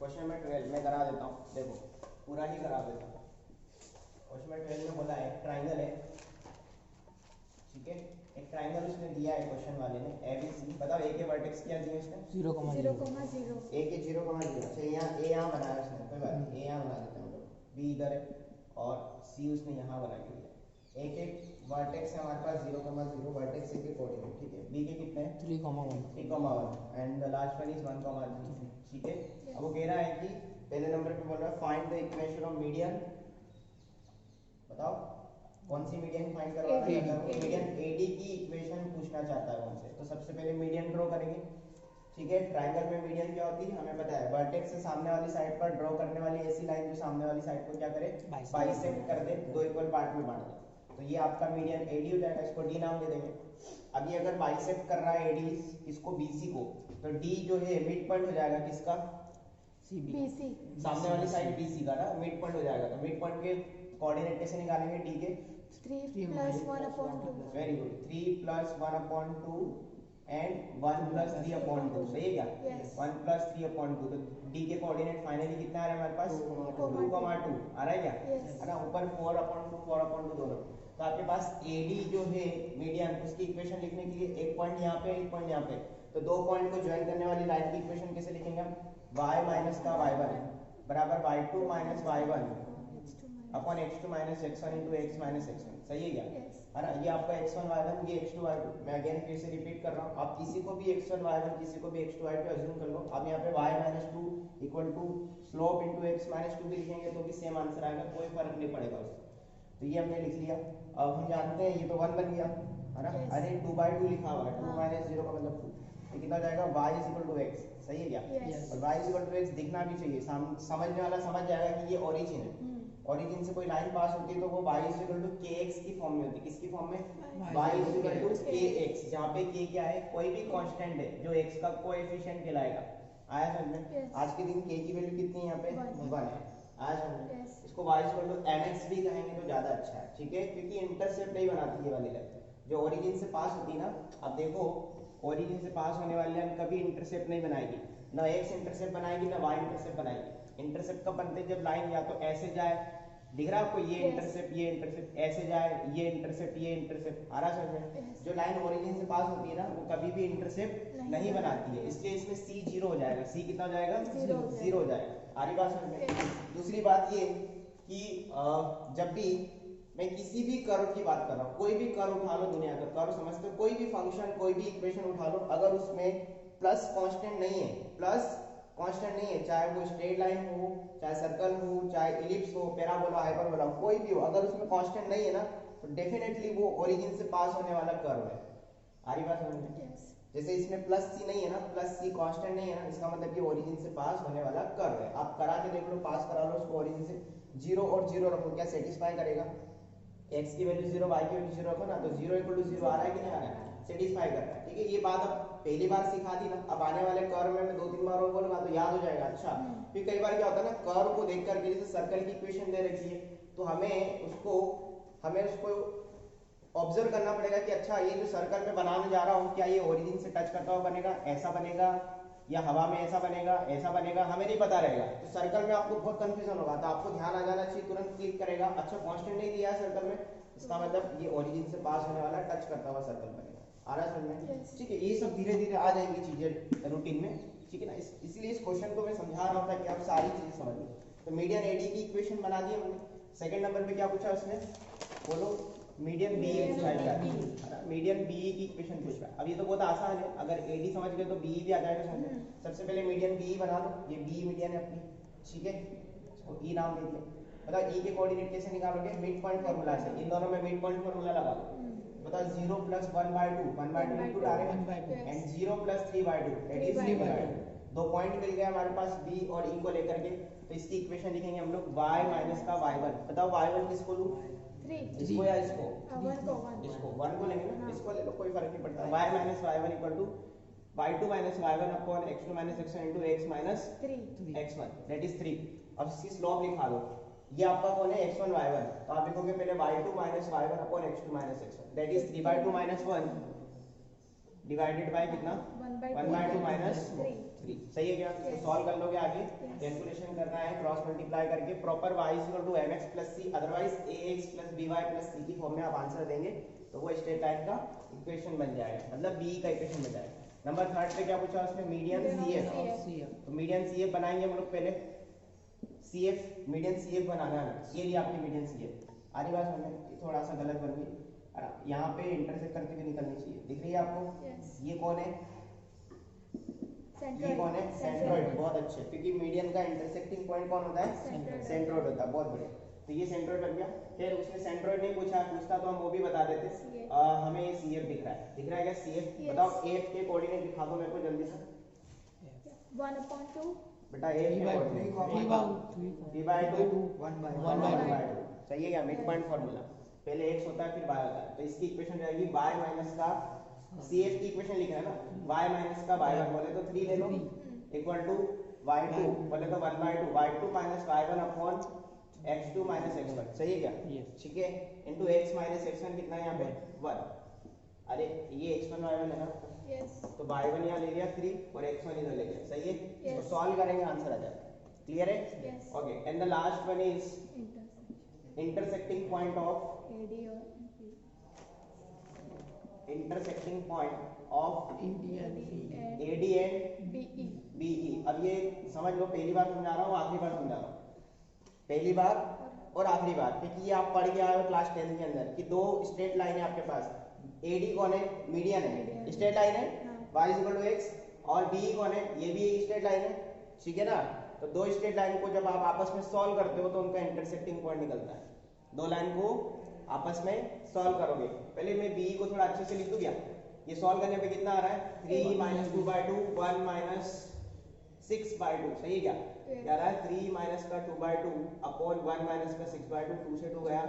Question number 12 में करा देता हूँ, देखो पूरा ही करा देता हूँ। क्वेश्चन नंबर 12 में बोला है ट्राइंगल है, ठीक है, एक ट्राइंगल उसने दिया है क्वेश्चन वाले ने एबीसी। बताओ ए के वर्टेक्स क्या दिए उसने? 0,0 ए के 0,0। अच्छा यहाँ ए यहाँ बनाया उसने, कोई बात नहीं, ए यहाँ बना देते हैं हम लोग, बी इधर है और सी उसने यहाँ बना के दिया। ए के वर्टेक्स है हमारे पास 0,0, वर्टेक्स ए के कोऑर्डिनेट, ठीक है। बी के कितने हैं? 3,1 and the last one is 1,3, ठीक है। अब वो कह रहा है कि पहले नंबर पे बोल रहा है find the equation of median. बताओ कौन सी मीडियन फाइंड करवाना चाहता है? वो मीडियन एडी की इक्वेशन पूछना चाहता है हमसे। तो सबसे पहले मीडियन ड्रॉ करेंगे, ठीक है। ट्रायंगल में मीडियन क्या होती है हमें पता है, वर्टेक्स से सामने वाली साइड पर ड्रॉ करने वाली ऐसी लाइन जो सामने वाली साइड को क्या करे, बाइसेक्ट कर दे, दो इक्वल पार्ट में बांट दे। तो ये आपका मीडियन एडी हो जाएगा, इसको डी नाम दे देंगे। अब ये अगर बाइसेक्ट कर रहा है एडी इसको बीसी को, तो डी जो है मिड पॉइंट हो जाएगा किसका? बीसी, सामने वाली साइड बीसी का ना मिड पॉइंट हो जाएगा। तो मिड पॉइंट के कोऑर्डिनेट कैसे निकालेंगे? डी के 3 + 1/2। वेरी गुड, 3 + 1/2 एंड 1 + 3/2, सही है क्या? 1 + 3/2। तो डी के कोऑर्डिनेट फाइनली कितना आ रहा है हमारे पास? 2,2 आ रहा है क्या? है ना, ऊपर 4/2 दोनों। तो आपके पास एडी जो है मीडियन, उसकी इक्वेशन लिखने के लिए एक पॉइंट यहाँ पे, एक पॉइंट यहाँ पे, तो दो पॉइंट को ज्वाइन करने वाली लाइन की इक्वेशन कैसे लिखेंगे हम? y माइनस का y1 बराबर y2 minus y1 upon x2 minus x1 into x minus x1, सही है क्या? है ना, ये आपका x1 y1, ये x2 y2। मैं अगेन फिर से रिपीट कर रहा हूँ, आप किसी को भी x1 y1 किसी को भी x2 y2 अज्यूम कर लो। अब यहाँ पे y minus 2 equal to slope into x minus 2 भी लिखेंगे तो भी सेम आंसर आएगा, कोई फर्क नहीं पड़ेगा उससे। तो ये हमने लिख लिया। अब हम जानते हैं ये तो 1 बन गया, है ना। अरे 2/2 लिखा हुआ है, 2 माइनस 0 का मतलब 2, ये कितना जाएगा? y इक्वल टू x, सही है क्या? और y इक्वल टू x दिखना भी चाहिए, समझने वाला समझ जाएगा कि ये ओरिजिन है। ओरिजिन से कोई लाइन पास होती है तो वो y इक्वल टू kx की फॉर्म में होती है। किसकी फॉर्म में? y इक्वल टू kx, जहाँ पे k क्या है? कोई भी कांस्टेंट है जो x का कोएफिशिएंट कहलाएगा। आया समझ में? आज के दिन k की वैल्यू कितनी है यहाँ पे? 1 है। आया समझ में? इसको y इक्वल टू mx भी कहेंगे तो ज्यादा अच्छा है, ठीक है, क्योंकि इंटरसेप्ट नहीं बनाती ये वाली लाइन जो ओरिजिन से पास होती है ना। अब देखो ओरिजिन से पास होने वाली लाइन कभी इंटरसेप्ट नहीं बनाएगी, ना x इंटरसेप्ट बनाएगी ना y इंटरसेप्ट बनाएगी। इंटरसेप्ट कब बनते हैं? जब लाइन या तो ऐसे जाए, दिख रहा है आपको, ये इंटरसेप्ट ये इंटरसेप्ट, ऐसे जाए ये इंटरसेप्ट ये इंटरसेप्ट, आ रहा समझ में? जो लाइन ओरिजिन से पास होती है ना वो कभी भी इंटरसेप्ट नहीं बनाती है, इसलिए इसमें c 0 हो जाएगा। c कितना हो जाएगा? 0 हो जाएगा। आ रही बात समझ में? दूसरी बात ये कि जब भी मैं किसी भी कर्व की बात कर रहा हूँ, कोई भी कर्व उठा लो दुनिया का, कर्व समझते हो, कोई भी फंक्शन कोई भी इक्वेशन उठा लो, अगर उसमें प्लस कांस्टेंट नहीं है, प्लस कांस्टेंट नहीं है, चाहे वो स्ट्रेट लाइन हो, चाहे सर्कल हो, चाहे इलिप्स हो, पैराबोला, हाइपरबोला, कोई भी हो, अगर उसमें कांस्टेंट नहीं है ना तो डेफिनेटली वो ओरिजिन से पास होने वाला कर्व है। आ रही बात समझ में? जैसे इसमें प्लस सी नहीं है ना, प्लस सी कांस्टेंट नहीं है ना, इसका मतलब कि ओरिजिन से पास होने वाला कर्व है। आप करा के देख लो, पास करा लो उसको ओरिजिन से। 0 और 0 रखो, क्या सेटिस्फाई करेगा? x की वैल्यू 0, y की वैल्यू 0 रखो ना, तो 0 इक्वल टू 0 आ रहा है कि नहीं आ रहा है? सेटिस्फाई कर रहा है, ठीक है। ये बात अब पहली बार सिखा दी ना, अब आने वाले कर्व में मैं 2-3 बार और बोलूंगा तो याद हो जाएगा। अच्छा, फिर कई बार क्या होता है ना, कर्व को देख करके जैसे सर्कल की इक्वेशन दे रखी है तो हमें उसको ऑब्जर्व करना पड़ेगा कि अच्छा ये जो सर्कल में बनाने जा रहा हूँ क्या ये ओरिजिन से टच करता हुआ बनेगा, ऐसा बनेगा, या हवा में ऐसा बनेगा, ऐसा बनेगा, हमें नहीं पता रहेगा। तो सर्कल में आपको बहुत कंफ्यूजन होगा, तो आपको ध्यान आ जाना चाहिए, तुरंत क्लिक करेगा, अच्छा कांस्टेंट नहीं दिया है सर्कल में, इसका मतलब ये ओरिजिन से पास होने वाला टच करता हुआ सर्कल बनेगा। आ रहा समझ में? ठीक है, ये सब धीरे धीरे आ जाएंगी चीजें रूटीन में, ठीक है ना। इसलिए इस क्वेश्चन को मैं समझा रहा था कि आप सारी चीजें समझ लो। तो मीडियन एडी की इक्वेशन बना दी हमने। सेकंड नंबर पे क्या पूछा उसने? बोलो। मीडियन बीई पूछा है, मीडियन बीई की इक्वेशन पूछ रहा है। अब ये तो बहुत आसान है, अगर एडी समझ गए तो बीई भी आ जाएगा समझ में। सबसे पहले मीडियन बीई बना लो, ये बी मीडियन है अपनी, ठीक है, इसको ई नाम दे दिया। बताओ ई के कोऑर्डिनेट कैसे निकालोगे? मिड पॉइंट फार्मूला से, इन दोनों में मिड पॉइंट फार्मूला लगा दो। बताओ 0 + 1/2, 1/2 into direct, and 0 + 3/2 that is 3/2। दो पॉइंट मिल गया हमारे पास बी और ई को लेकर के, तो इसकी इक्वेशन लिखेंगे हम लोग y माइनस का y1। बताओ y1 किसको लूं? 3, इसको या इसको? 1 को 1, इसको 1 को लेंगे ना, इसको ले लो, कोई फर्क नहीं पड़ता। y minus y1 equal to y2 minus y1 upon x2 minus x1 into x minus 3 x1 that is 3। अब इसकी स्लोप लिखा दो, ये आपका कौन है? x1 y1, तो आप लिखोगे पहले y2 minus y1 upon x2 minus x1 that is 3/2 minus 1 divided by कितना 1/2 माइनस 3। सही है क्या? तो सॉल्व कर लोगे आगे। कैलकुलेशन करना है क्रॉस मल्टीप्लाई करके proper y = mx + c, otherwise ax + by + c की फॉर्म में आप आंसर देंगे तो वो स्ट्रेट लाइन का इक्वेशन बन जाएगा, मतलब b का इक्वेशन बन जाएगा। नंबर 3 पे क्या पूछा उसने? Median CF। तो मीडियन CF बनाएंगे हम लोग पहले। CF मीडियन CF बनाना है, ये लिया आपकी मीडियन CF। आरी बात समझ में? थोड़ा सा गलत बन गई, यहाँ पे इंटरसेक्ट करके भी निकलनी चाहिए। दिख रही है आपको? ये कौन है? ये कौन है? सेंट्रोइड। बहुत अच्छे, क्योंकि मीडियन का इंटरसेक्टिंग पॉइंट कौन होता है? सेंट्रोइड होता है। बहुत बढ़िया। तो ये सेंट्रोइड बन गया। फिर उसने सेंट्रोइड नहीं पूछा, पूछता तो हम वो भी बता देते। हमें ये CF दिख रहा है। दिख रहा है क्या CF? बताओ F के कोऑर्डिनेट दिखा दो मेरे को जल्दी से। 1/2 बेटा F के कोऑर्डिनेट 3/2 1/2। सही है क्या? Mid point formula. पहले x होता है फिर y होता है। तो इसकी इक्वेशन रहेगी y माइनस का CF की इक्वेशन लिख रहे हैं ना, y माइनस का y1 बोले तो 3 ले लो इक्वल टू y2 बोले तो 1/2 y2 minus y1 upon x2 minus x1। सही है क्या? ठीक है। इनटू x माइनस x1 कितना है यहाँ पे? 1। अरे ये x1 y1 है ना, तो y1 यहाँ ले लिया 3 और x1 इधर ले लिया। सही है? इसको सॉल्व करेंगे आंसर आ जाएगा। क्लियर है? Okay. And the last one is intersecting point of intersecting point of AD and BE। अब ये समझ लो, पहली बार समझा रहा हूँ, आखिरी बार समझा रहा हूँ। पहली बार और आखिरी बार, क्योंकि ये आप पढ़ के आए हो क्लास 10 के अंदर कि दो स्ट्रेट लाइन है आपके पास। AD कौन है? मीडियन है, स्ट्रेट लाइन है, y = x। और BE कौन है? ये भी एक स्ट्रेट लाइन है। ठीक है ना? तो दो स्ट्रेट लाइन को जब आप आपस में सॉल्व करते हो तो उनका इंटरसेक्टिंग पॉइंट निकलता है। दो लाइन को आपस में सॉल्व करोगे। पहले मैं BE को थोड़ा अच्छे से लिख दूं क्या? ये सॉल्व करने पे कितना आ रहा है? 3 - 2/2 1 - 6/2। सही है क्या? क्या आ रहा है? 3 माइनस का 2/2 अपॉन 1 माइनस का 6/2। 2 से 2 गया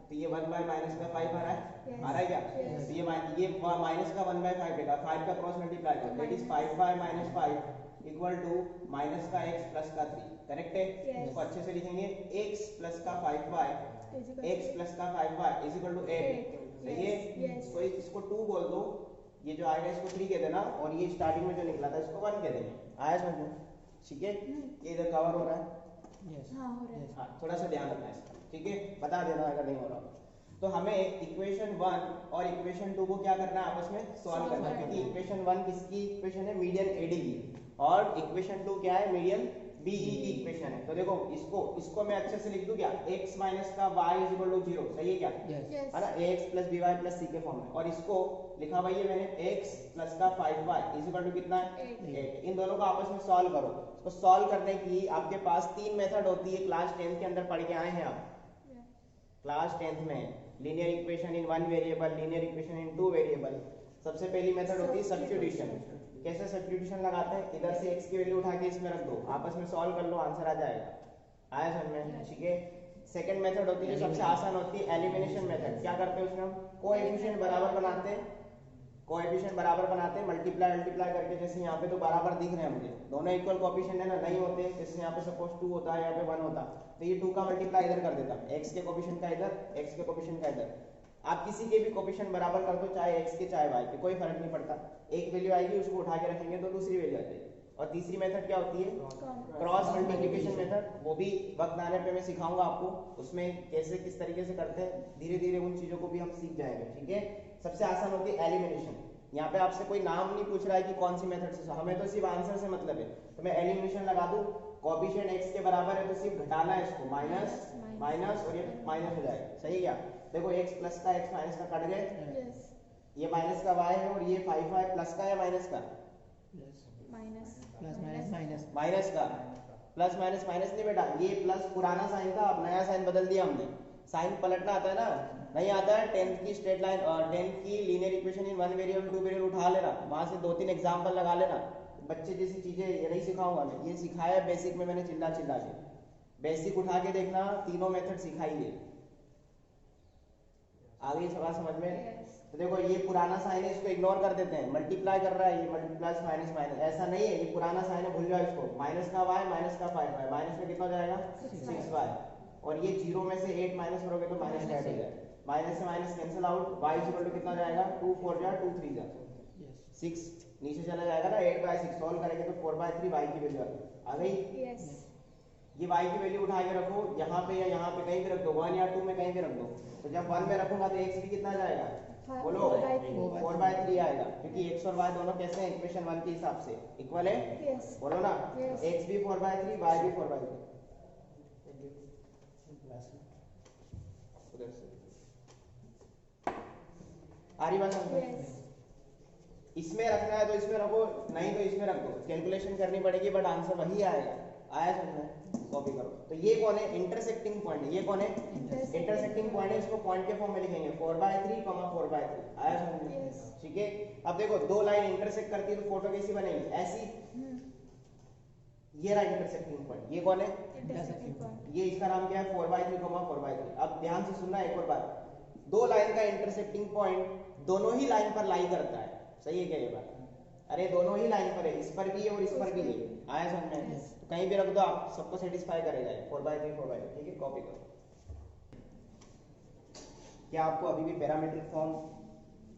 तो ये 1 बाय माइनस का 5 आ रहा है। आ रहा है क्या? तो ये माइनस का 1/5 देगा, 5 का क्रॉस मल्टीप्लाई करो, that is 5/5 - 5 equal to minus का x प्लस का 3। करेक्ट है? इसको अच्छे से लिखेंगे, x प्लस का 5/5 x प्लस का 5/5 इज इक्वल टू 8। सही है? इसको 2 बोल दो, ये जो आएगा इसको 3 कह देना, और ये स्टार्टिंग में जो निकला था इसको 1 कह देंगे। आया समझ में? ठीक है? ये इधर कवर हो रहा है? हाँ हो रहा है। हाँ, थोड़ा सा ध्यान रखना है इसका। ठीक है? बता देना अगर नहीं हो रहा। तो हमें इक्वेशन 1 और इक्वेशन 2 को क्या करना है? आपस में सॉल्व करना है, क्योंकि इक्वेशन 1 किसकी इक्वेशन है? मीडियन AD की, और इक्वेशन 2 क्या है? मीडियन BE की इक्वेशन है। तो देखो इसको मैं अच्छे से लिख दूं क्या? x माइनस का y इज इक्वल टू 0। सही है क्या? है ना? ax plus by plus c के फॉर्म में। और इसको लिखा भाई ये मैंने x प्लस का 5y इज इक्वल टू कितना है? 8। इन दोनों को आपस में सॉल्व करो। इसको सॉल्व करने की आपके पास 3 मेथड होती है, क्लास 10 के अंदर पढ़ के आए हैं आप। क्लास 10 में linear equation in 1 variable, linear equation in 2 variable. सबसे पहली मेथड होती है सब्स्टिट्यूशन। कैसे सब्स्टिट्यूशन लगाते हैं? इधर से x की वैल्यू उठा के इसमें रख दो, आपस में सॉल्व कर लो, आंसर आ जाएगा। आया समझ में? ठीक है। सेकंड मेथड होती है जो सबसे आसान होती है, एलिमिनेशन मेथड। क्या करते हैं उसमें? हम कोएफिशिएंट बराबर बनाते हैं, कोएफिशिएंट बराबर बनाते हैं, मल्टीप्लाई करके। जैसे यहाँ पे तो बराबर दिख रहे हैं मुझे, दोनों इक्वल कोएफिशिएंट है ना, नहीं होते। जैसे यहाँ पे सपोज 2 होता है, यहाँ पे 1 होता, तो ये 2 का मल्टीप्लाई इधर कर देता, x के कोएफिशिएंट का इधर, x के कोएफिशिएंट का इधर। आप किसी के भी कोएफिशिएंट बराबर कर दो, चाहे x के चाहे y के, कोई फर्क नहीं पड़ता। एक वैल्यू आएगी, उसको उठा के रखेंगे तो दूसरी वैल्यू आ जाएगी। और तीसरी मेथड क्या होती है? Cross multiplication method. वो भी वक्त आने पे मैं सिखाऊंगा आपको, उसमें कैसे किस तरीके से करते हैं। धीरे धीरे उन चीजों को भी हम सीख जाएंगे। ठीक है? सबसे आसान होती है एलिमिनेशन। यहाँ पे आपसे कोई नाम नहीं पूछ रहा है कि कौन सी मेथड से, हमें तो सिर्फ आंसर से मतलब है। तो मैं एलिमिनेशन लगा दूं, कोएफिशिएंट x के बराबर है तो सिर्फ घटाना है इसको, माइनस और ये माइनस हो जाएगा। सही है क्या? देखो x प्लस का x माइनस का कट गए, ये माइनस का y है, और ये 5 प्लस का या माइनस का? माइनस का। प्लस माइनस माइनस नहीं बेटा, ये प्लस पुराना साइन था, अब नया साइन बदल दिया हमने। साइन पलटना आता है ना? नहीं आता है? 10th की स्ट्रेट लाइन और 10th की linear equation in 1 variable 2 variable उठा लेना, वहां से 2-3 एग्जांपल लगा लेना। बच्चे जैसी चीजें ये नहीं सिखाऊंगा मैं, ये सिखाया बेसिक में मैंने चिल्ला चिल्ला के। बेसिक उठा के देखना, तीनों मेथड सिखाई है। आगे सवाल समझ में? तो देखो ये पुराना साइन है, इसको इग्नोर कर देते हैं, मल्टीप्लाई कर रहा है ये प्लस माइनस माइनस, ऐसा नहीं है, ये पुराना साइन है, भूल जाओ इसको। माइनस का y माइनस का 5y, माइनस में कितना हो जाएगा? 6y, और ये 0 में से 8 माइनस करोगे तो माइनस का 8 हो जाएगा। माइनस से minus cancel out, y equal to कितना जाएगा? 2 4 जा 2 3 जा 6 नीचे चला जाएगा ना, 8/6 सॉल्व करेंगे तो 4/3 y की वैल्यू आ गई। यस ये y की वैल्यू उठा के रखो यहाँ पे या यहाँ पे कहीं भी रख दो, 1 या 2 में कहीं भी रख दो। तो जब 1 में रखूंगा तो x भी कितना जाएगा, बोलो 4/3 आएगा, क्योंकि x और y दोनों कैसे हैं इक्वेशन 1 के हिसाब से इक्वल है। यस बोलो ना, Yes. x भी 4/3 y भी 4/3। उधर से आ रही बात समझ में? यस इसमें रखना है तो इसमें रखो, नहीं तो इसमें रख दो, कैलकुलेशन करनी पड़ेगी बट आंसर वही आएगा। आया समझ में? कॉपी करो। तो ये कौन है, इंटरसेक्टिंग पॉइंट है। ये कौन है, इंटरसेक्टिंग पॉइंट है। इसको पॉइंट के फॉर्म में लिखेंगे 4/3, 4/3। आया समझ में? Yes. ठीक है। अब देखो दो लाइन इंटरसेक्ट करती है तो फोटो कैसी बनेगी, ऐसी। ये रहा इंटरसेक्टिंग पॉइंट। ये कौन है, इंटरसेक्टिंग पॉइंट। ये इसका नाम क्या है, 4/3, 4/3। अब ध्यान से सुनना एक और बात, दो लाइन का इंटरसेक्टिंग पॉइंट दोनों ही लाइन पर लाई करता है। सही है क्या ये बात? अरे दोनों ही लाइन पर है, इस पर भी है और इस पर भी है। आया समझ में? Yes. तो कहीं भी रख दो, आप सबको सेटिस्फाई करेगा 4/3, 4/3। ठीक है, कॉपी करो। क्या आपको अभी भी पैरामीट्रिक फॉर्म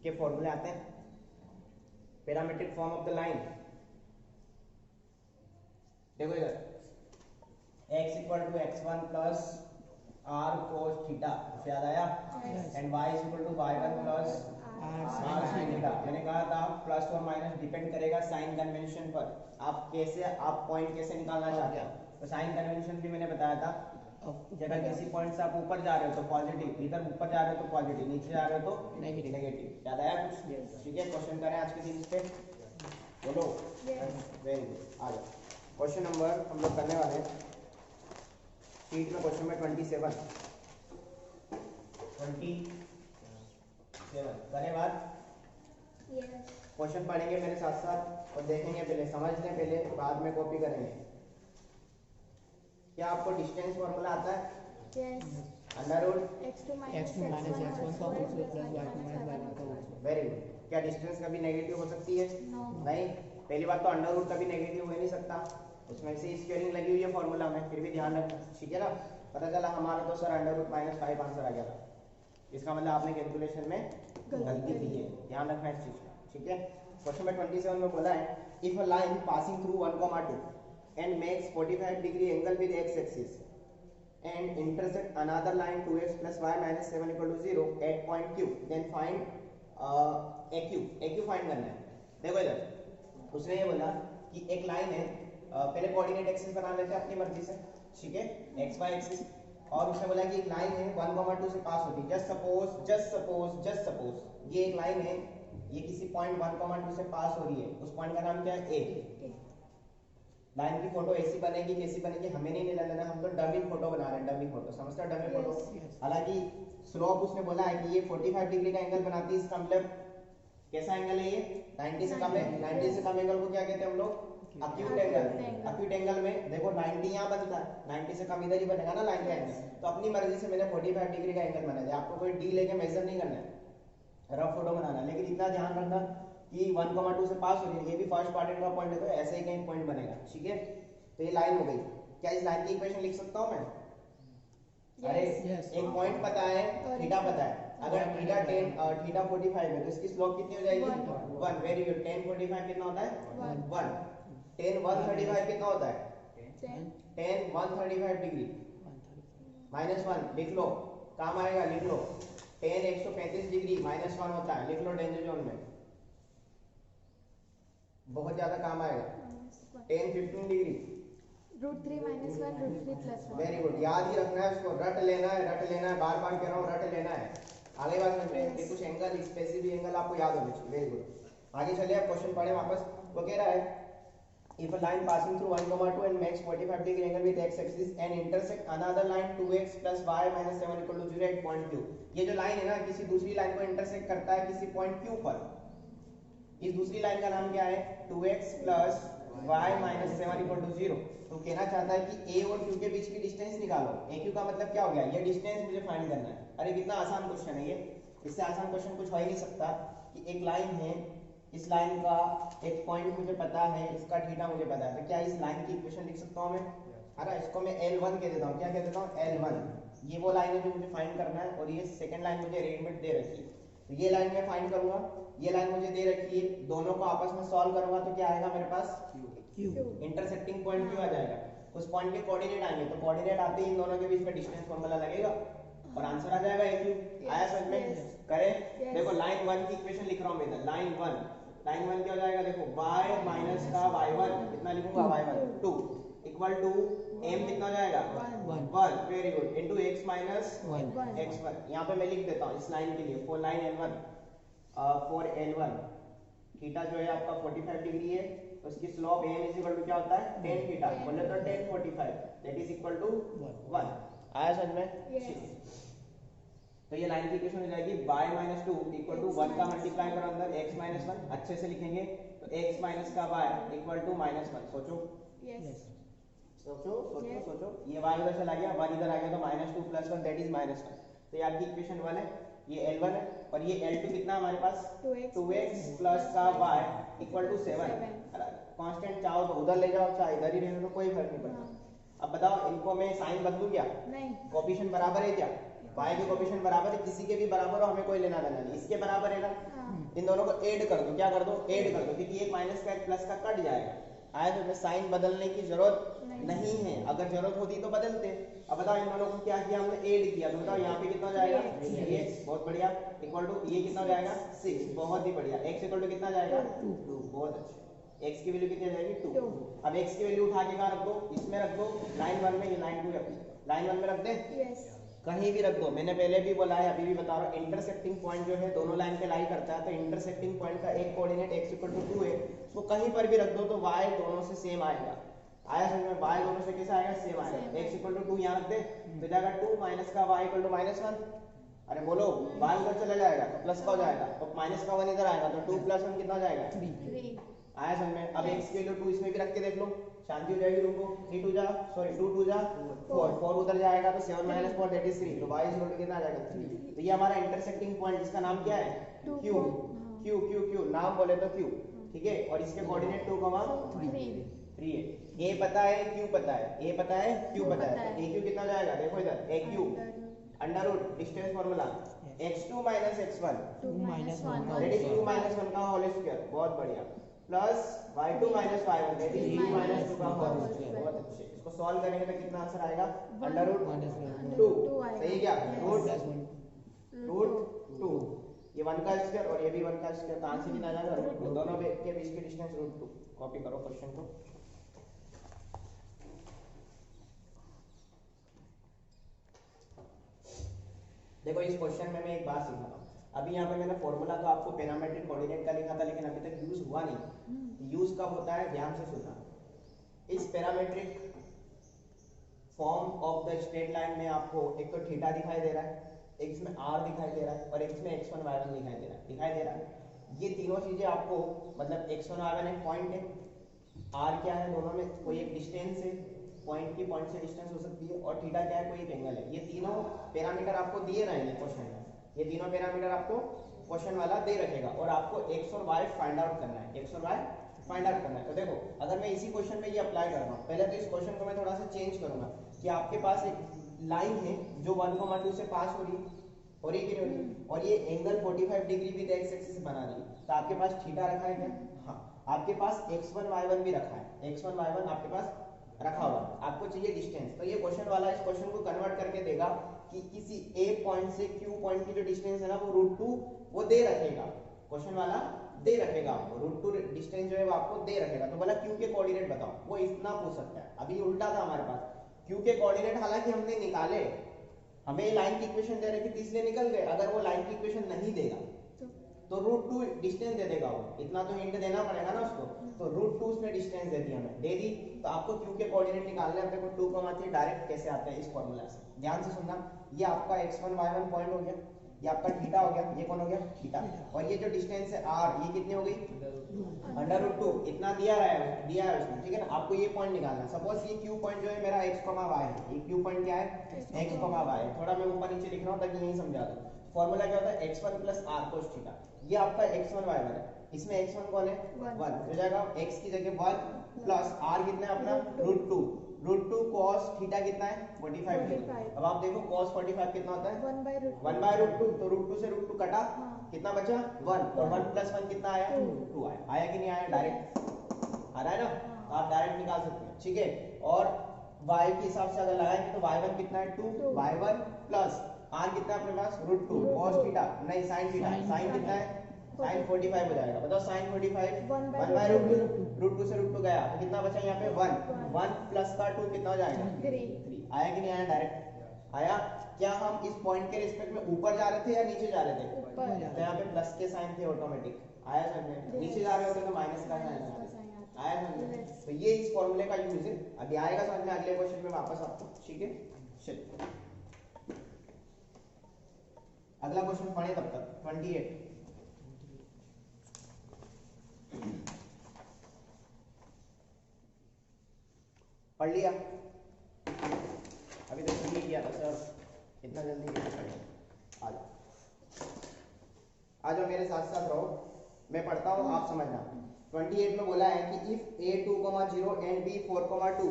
के फॉर्मूले आते हैं? Parametric form of the line देखो इधर, x = x1 plus r cos theta, याद आया? And y = y1 plus r sin theta. मैंने कहा था प्लस और माइनस डिपेंड करेगा साइन कन्वेंशन पर। आप कैसे, आप पॉइंट कैसे निकालना चाहते हो, तो साइन कन्वेंशन भी मैंने बताया था कि अगर किसी पॉइंट से आप ऊपर जा रहे हो तो पॉजिटिव, इधर ऊपर जा रहे हो तो पॉजिटिव, नीचे जा रहे हो तो नेगेटिव। याद आया कुछ? ठीक है, क्वेश्चन करें आज के दिन इस पे, बोलो। वेरी गुड, आ जाओ। क्वेश्चन नंबर हम लोग करने वाले हैं शीट में, क्वेश्चन में 27 करने बाद क्वेश्चन पढ़ेंगे मेरे साथ साथ और देखेंगे, पहले समझ लें, पहले बाद में कॉपी करेंगे। क्या आपको डिस्टेंस फॉर्मूला आता है? Yes under root x2 - x1 का whole square plus y2 - y1 का होल स्क्वायर। Very good. क्या डिस्टेंस कभी नेगेटिव हो सकती है? नो नहीं। पहली बात तो अंडर रूट कभी नेगेटिव हो ही नहीं सकता, उसमें से स्क्वायरिंग लगी हुई है फॉर्मूला में, फिर भी ध्यान रखना। ठीक है ना? पता चला हमारा तो सर अंडर रूट -5 आंसर आ गया था, इसका मतलब आपने कैलकुलेशन में गलती की है, ध्यान रखना इस चीज को। ठीक है। क्वेश्चन में 27 में बोला है, if a line passing through 1, 2 and makes 45 degree angle with x axis and intersect another line 2x plus y minus 7 = 0 at point q, then find aq find करना है। देखो इधर उसने ये बोला कि एक लाइन है, पहले कोऑर्डिनेट एक्सिस बना लेते हैं अपनी मर्जी से। ठीक है, x y एक्सिस, और उसने बोला कि एक लाइन है 1, 2 से पास होती है। जस्ट सपोज ये एक लाइन है, ये किसी पॉइंट 1, 2 से पास हो रही है, उस पॉइंट का नाम क्या है, a। लाइन की फोटो ऐसी बनेगी, कैसी बनेगी हमें नहीं लेना, हम तो डमी फोटो बना रहे हैं, डमी फोटो, समझते हो डमी फोटो? हालांकि स्लोप उसने बोला है कि ये 45 डिग्री का एंगल बनाती है, इसका मतलब कैसा एंगल है ये, 90 से कम है। 90 से कम एंगल को क्या कहते हैं हम लोग, अक्यूट एंगल। अक्यूट एंगल में देखो 90 यहाँ बनता है, 90 से कम इधर ही बनेगा ना लाइन का एंगल। तो अपनी मर्जी से मैंने 45 डिग्री का एंगल बना दिया, आपको कोई डी लेके मेजर नहीं करना है, रफ फोटो बनाना। लेकिन इतना ध्यान रखना कि 1, 2 से पास हो रही है, ये भी फर्स्ट क्वाड्रेंट का पॉइंट है, तो ऐसे ही कहीं पॉइंट बनेगा। ठीक है, तो ये लाइन हो गई। क्या इस लाइन की इक्वेशन लिख सकता हूं मैं? अरे एक पॉइंट पता है, थीटा पता है। अगर थीटा 45 है तो इसकी स्लोप कितनी हो जाएगी, 1। Very good. 10 45 कितना होता है, 1। 10 135 कितना होता है, 10 135 डिग्री -1 लिख लो, काम आएगा, लिख लो। 10 135 डिग्री -1 होता है, लिख लो डेंजर जोन में, बहुत ज्यादा काम आएगा। 10 15 डिग्री √3 - 1 √3 + 1। वेरी गुड, याद ही रखना है उसको, रट लेना है, बार बार कह रहा हूँ, रट लेना है। आगे बात समझ में कि कुछ एंगल, स्पेसिफिक एंगल आपको याद होने चाहिए। Very good. आगे चलिए, क्वेश्चन पढ़े वापस। वो कह रहा है, if a line passing through 1, 2 and makes 45 degree angle with x axis and intersect another line 2x plus y minus 7 = 0 at point q। ये जो लाइन है ना, किसी दूसरी लाइन को इंटरसेक्ट करता है किसी पॉइंट q पर। इस दूसरी लाइन का नाम क्या है, 2x plus y minus 7 = 0। तो कहना चाहता है कि a और q के बीच की डिस्टेंस निकालो। aq का मतलब क्या हो गया, ये डिस्टेंस मुझे फाइंड करना है। अरे कितना आसान क्वेश्चन है ये, इससे आसान क्वेश्चन कुछ हो ही नहीं सकता। कि एक लाइन है, इस लाइन का एक पॉइंट मुझे पता है, इसका थीटा मुझे पता है, तो क्या इस लाइन की इक्वेशन लिख सकता हूं मैं? अरे इसको मैं L1 कह देता हूं। क्या कह देता हूं, L1। ये वो लाइन है जो मुझे फाइंड करना है, और ये सेकंड लाइन मुझे अरेंजमेंट दे रखी है। तो ये लाइन मैं फाइंड करूंगा, ये लाइन मुझे दे रखी है, दोनों को आपस में सॉल्व करूंगा तो क्या आएगा मेरे पास, Q. इंटरसेक्टिंग पॉइंट क्यों आ जाएगा, उस पॉइंट के कोऑर्डिनेट आएंगे, तो कोऑर्डिनेट आते ही इन दोनों के बीच में डिस्टेंस फार्मूला लगेगा और आंसर आ जाएगा AQ। आया समझ में? करें। देखो लाइन 1 की इक्वेशन लिख रहा हूं मैं इधर, लाइन 1 क्या हो जाएगा, देखो y माइनस का y1 कितना लिखूंगा, y1 2 इक्वल टू m कितना हो जाएगा 1, very good, into x minus 1. x1। यहां पे मैं लिख देता हूं इस लाइन के लिए, for line L1 for L1 theta जो है आपका 45 डिग्री है, तो उसकी slope am is equal to क्या होता है, tan थीटा, बोले तो tan 45 that is equal to 1। आया समझ में? तो ये लाइन की इक्वेशन हो जाएगी y माइनस 2 इक्वल टू 1 का मल्टीप्लाई करो अंदर x माइनस 1, अच्छे से लिखेंगे तो x माइनस का y इक्वल टू -1। सोचो सोचो, ये y उधर चला गया, 1 इधर आ गया, तो -2 + 1 दैट इज -1। तो ये आपकी इक्वेशन 1 है, ये L1 है, और ये L2 कितना हमारे पास 2x प्लस का y इक्वल टू 7। कांस्टेंट चाहो तो उधर ले जाओ, चाहे इधर ही रहने दो, कोई फर्क नहीं पड़ता। अब बताओ इनको मैं साइन बदलूं क्या, नहीं, कोएफिशिएंट बराबर है क्या, y के कोएफिशिएंट बराबर है, किसी के भी बराबर हो हमें कोई लेना देना नहीं, इसके बराबर है ना, इन दोनों को ऐड कर दो, क्या कर दो, ऐड कर दो, क्योंकि एक माइनस का एक प्लस का कट जाएगा। आया तो में साइन बदलने की जरूरत नहीं है, अगर जरूरत होती तो बदलते। अब बताओ इन दोनों को क्या किया हमने, ऐड किया, तो बताओ यहाँ पे कितना हो जाएगा 3x, बहुत बढ़िया, इक्वल टू ये कितना हो जाएगा 6, बहुत ही बढ़िया, x इक्वल टू कितना जाएगा 2, बहुत अच्छा, x की वैल्यू कितनी आ जाएगी 2। अब x की वैल्यू उठा के कहाँ रख दो, इसमें रख दो, लाइन 1 में, ये लाइन 2 रख दो, लाइन 1 में रख दे, कहीं भी रख दो, मैंने पहले भी बोला है अभी भी बता रहा हूँ, इंटरसेक्टिंग पॉइंट जो है दोनों लाइन पे लाई करता है, तो इंटरसेक्टिंग पॉइंट का एक कोऑर्डिनेट x इक्वल टू 2 है, उसको कहीं पर भी रख दो तो y दोनों से सेम आएगा। आया समझ में, y दोनों से कैसा आएगा, सेम आएगा, x इक्वल टू 2 यहाँ रख दे, तो जाएगा 2 माइनस का y इक्वल टू -1, अरे बोलो y उधर चला जाएगा तो प्लस का हो जाएगा, तो माइनस का 1 इधर आएगा, तो 2 + 1 कितना हो जाएगा 3। आया समझ में? अब x की वैल्यू 2 इसमें भी रख के देख लो, शांति हो जाएगी तुमको, 2 2 जा 4 उधर जाएगा, तो 7 - 4 दैट इज 3, तो y इक्वल टू कितना आ जाएगा 3। तो ये हमारा इंटरसेक्टिंग पॉइंट जिसका नाम क्या है Q, नाम बोले तो Q, ठीक है, और इसके कोऑर्डिनेट 2, 3 है। a पता है, q पता है, a पता है, q पता है, तो aq कितना जाएगा, देखो इधर aq under root distance formula x2 - x1 2 - 1 that is 2 - 1 का होल स्क्वायर, बहुत बढ़िया, plus y2 - y1 that is 3 - 2 का होल स्क्वायर, बहुत अच्छे। इसको सॉल्व करेंगे तो कितना आंसर आएगा, अंडर रूट 2, सही क्या, रूट 2, ये 1 का स्क्वायर और ये भी 1 का स्क्वायर, तो आंसर कितना आ जाएगा रूट 2, दोनों के बीच की डिस्टेंस रूट 2। कॉपी करो क्वेश्चन को। देखो इस क्वेश्चन में मैं एक बात सीखा हूँ, अभी यहाँ पे मैंने फॉर्मूला तो आपको पैरामीट्रिक कोऑर्डिनेट का लिखा था, लेकिन अभी तक यूज हुआ नहीं। यूज कब होता है, ध्यान से सुनना। इस parametric form of the straight line में आपको एक तो थीटा दिखाई दे रहा है, एक इसमें r दिखाई दे रहा है, और एक इसमें x1 y1 दिखाई दे रहा है। ये तीनों चीजें आपको, मतलब x1 y1 एक पॉइंट है, r क्या है, दोनों में कोई एक डिस्टेंस है, पॉइंट की पॉइंट से डिस्टेंस हो सकती है, और थीटा क्या है, कोई एक एंगल है। ये तीनों पैरामीटर आपको दिए रहेंगे क्वेश्चन में, ये तीनों पैरामीटर आपको क्वेश्चन वाला दे रखेगा, और आपको x और y फाइंड आउट करना है, x और y फाइंड आउट करना है। तो देखो अगर मैं इसी क्वेश्चन में ये अप्लाई कर रहा हूँ, पहले तो इस क्वेश्चन को मैं थोड़ा सा चेंज करूंगा कि आपके पास एक लाइन है जो 1,2 से पास हो रही है कि नहीं, और ये angle 45 degree with x axis बना रही है, तो आपके पास थीटा रखा है क्या, हाँ, आपके पास x1 y1 भी रखा है, x1 y1 आपके पास रखा हुआ, आपको चाहिए डिस्टेंस। तो ये क्वेश्चन वाला इस क्वेश्चन को कन्वर्ट करके देगा कि किसी a पॉइंट से q पॉइंट की जो डिस्टेंस है ना वो √2 वो दे रखेगा, क्वेश्चन वाला दे रखेगा आपको, √2 डिस्टेंस जो है वो आपको दे रखेगा। तो बोला q के कोऑर्डिनेट बताओ, वो इतना पूछ सकता है। अभी उल्टा था हमारे पास, q के कोऑर्डिनेट हालांकि हमने निकाले, हमें लाइन की इक्वेशन दे रखी थी इसलिए निकल गए, अगर वो लाइन की इक्वेशन नहीं देगा तो √2 डिस्टेंस दे देगा, वो इतना तो हिंट देना पड़ेगा ना उसको, तो √2 उसने डिस्टेंस दे दिया, हमें दे दी, तो आपको q के कोऑर्डिनेट निकालने हैं। देखो 2,3 डायरेक्ट कैसे आते हैं इस फार्मूला से, ध्यान से सुनना। ये आपका x1 y1 पॉइंट हो गया, ये आपका थीटा हो गया, ये कौन हो गया थीटा, और ये जो डिस्टेंस है r ये कितनी हो गई √2, इतना दिया है उसने, ठीक है ना। आपको ये पॉइंट निकालना है, सपोज ये q पॉइंट जो है मेरा x, y है, ये q पॉइंट क्या है x, y है, थोड़ा मैं ऊपर नीचे लिख रहा हूं ताकि यही समझा दूं। फार्मूला क्या होता है x1 + r cos थीटा, ये आपका x1 y1 है, इसमें x1 कौन है 1, हो जाएगा x की जगह 1 प्लस r कितना है अपना √2 cos थीटा कितना है 45 डिग्री। अब आप देखो cos 45 कितना होता है 1/√2, तो √2 से √2 कटा, कितना बचा 1 और 1 प्लस 1 कितना आया 2 आया। आया कि नहीं आया? डायरेक्ट आ रहा है ना, तो आप डायरेक्ट निकाल सकते हैं। ठीक है, और y के हिसाब से अगर लगाएंगे तो y1 कितना है 2, y1 प्लस r कितना है अपने पास √2 cos थीटा नहीं sin थीटा, sin कितना है sin 45 हो जाएगा। बताओ sin 45 1 बाय √2 से √2 गया तो कितना बचा यहाँ पे 1 प्लस का 2 कितना हो जाएगा 3। आया कि नहीं आया? डायरेक्ट आया। क्या हम इस पॉइंट के रिस्पेक्ट में ऊपर जा रहे थे या नीचे जा रहे थे? ऊपर। तो यहाँ पे प्लस के साइन थे ऑटोमेटिक। आया समझ में? नीचे जा रहे होते तो माइनस का साइन आया समझ में? तो ये इस फॉर्मूले का यूज है। अभी आएगा समझ में अगले क्वेश्चन में वापस आपको। ठीक है, चलिए अगला क्वेश्चन पढ़े तब तक 28 पढ़ लिया? अभी तो शुरू ही किया था सर, इतना जल्दी कैसे पढ़ेंगे? आ जाओ मेरे साथ साथ रहो, मैं पढ़ता हूँ आप समझना। 28 में बोला है कि if a2,0 and b4,2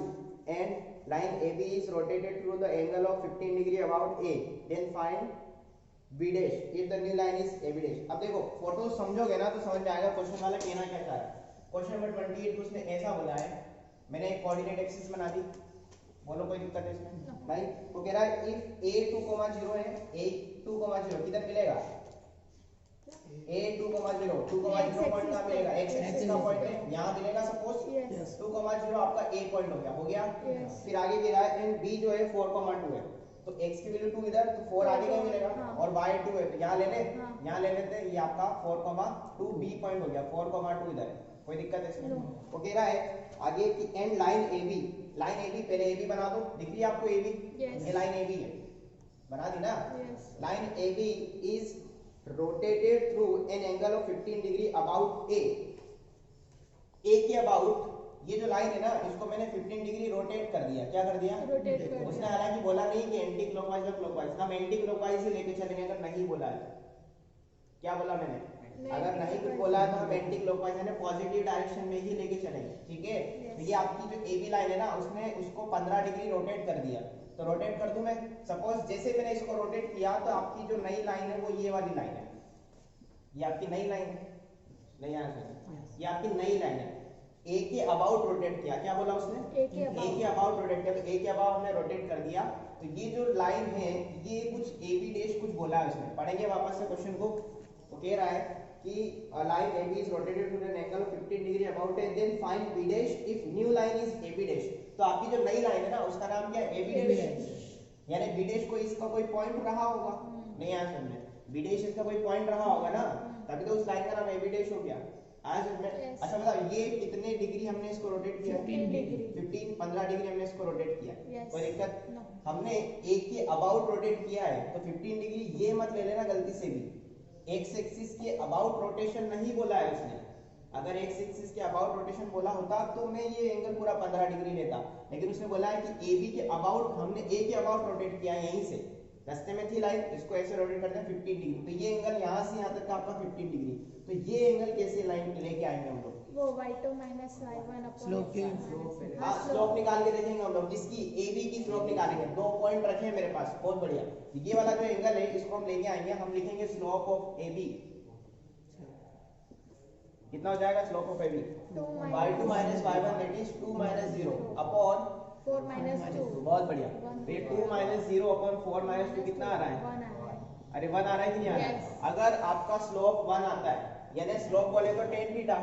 and line AB is rotated through the angle of 15 degree about A, then find B dash if the new line is AB dash। अब देखो फोटो समझोगे ना तो समझ में आएगा क्वेश्चन वाला कहना क्या चाह रहा है। क्वेश्चन नंबर 28 में उसने ऐसा बोला है, मैंने एक कोऑर्डिनेट एक्सिस बना दी, बोलो कोई दिक्कत है इसमें? नहीं। तो कह रहा है इफ a2,0 है, a2,0 किधर मिलेगा? a2,0 2,0 पॉइंट कहां मिलेगा? x एक्सिस का पॉइंट है, यहां मिलेगा सपोज 2,0 आपका a पॉइंट हो गया। फिर आगे कह रहा है एंड b जो है 4,2 है, तो x की वैल्यू 2 इधर, तो 4 आगे क्या मिलेगा? और y 2 है तो यहां ले ले, यहां ले लेते हैं, ये आपका 4,2 b पॉइंट हो गया, 4,2 इधर है। कोई दिक्कत है इसमें? वो कह रहा है आगे कि and line AB, line AB पहले AB बना दो, दिख रही है आपको AB? ये लाइन AB है, बना दी ना? Line AB is rotated through an angle of 15 degree about A के अबाउट ये जो लाइन है ना इसको मैंने 15 डिग्री रोटेट कर दिया। क्या कर दिया? रोटेट कर दिया। उसने हालांकि बोला नहीं कि एंटी क्लॉकवाइज और क्लॉकवाइज, हम एंटी क्लॉकवाइज ही लेके चलेंगे अगर नहीं बोला है। क्या बोला मैंने? अगर नहीं कुछ बोला है तो हम एंटी क्लॉकवाइज यानी पॉजिटिव डायरेक्शन में ही लेके चलेंगे। ठीक है, तो ये आपकी जो AB लाइन है ना उसने उसको 15 डिग्री रोटेट कर दिया। तो रोटेट कर दूं मैं, सपोज जैसे मैंने इसको रोटेट किया तो आपकी जो नई लाइन है वो ये वाली लाइन है, ये आपकी नई लाइन है, नहीं आया ये आपकी नई लाइन है। A के अबाउट रोटेट किया, क्या बोला उसने? A के अबाउट रोटेट किया, तो A के अबाउट हमने रोटेट कर दिया। तो ये जो लाइन है ये कुछ AB डैश कुछ बोला है उसने, पढ़ेंगे वापस से क्वेश्चन को। तो कह रहा है कि line AB is rotated to an angle of 15 degree about A, then find B dash if new line is AB dash। तो आपकी जो नई लाइन है ना उसका नाम क्या है? AB dash, यानी B dash को इसका कोई पॉइंट रहा होगा, नहीं आया समझ में? B dash इसका कोई पॉइंट रहा होगा ना, तभी तो उस लाइन का नाम AB dash हो गया। आया समझ में? अच्छा बताओ ये कितने डिग्री हमने इसको रोटेट किया? 15 डिग्री हमने इसको रोटेट किया। कोई दिक्कत? हमने A के अबाउट रोटेट किया है तो 15 डिग्री ये मत ले लेना गलती से भी, एक्स एक्सिस के अबाउट रोटेशन नहीं बोला है उसने। अगर एक्स एक्सिस के अबाउट रोटेशन बोला होता तो मैं ये एंगल पूरा 15 डिग्री लेता, लेकिन उसने बोला है कि AB के अबाउट, हमने A के अबाउट रोटेट किया है, यहीं से रास्ते में थी लाइन, इसको ऐसे रोटेट करते हैं 15 डिग्री, तो ये एंगल यहाँ से यहाँ तक का आपका 15 डिग्री। तो ये एंगल कैसे लाइन लेके आएंगे हम लोग? वो y2 minus y1 upon slope के, हाँ स्लोप निकाल के देखेंगे हम लोग। किसकी? AB की स्लोप निकालेंगे। 2 पॉइंट रखे हैं मेरे पास, बहुत बढ़िया। ये वाला जो एंगल है इसको हम लेके आएंगे, हम लिखेंगे स्लोप ऑफ AB। कितना हो जाएगा slope of AB? y2 minus y1 that is 2 minus 0 upon 4 minus 2। बहुत बढ़िया। तो ये 2 minus 0 अपॉन 4 minus 2 कितना आ रहा है? 1 आ रहा है। अरे 1 आ रहा है कि नहीं आ रहा है? अगर आपका स्लोप 1 आता है यानी स्लोप बोले तो tan थीटा,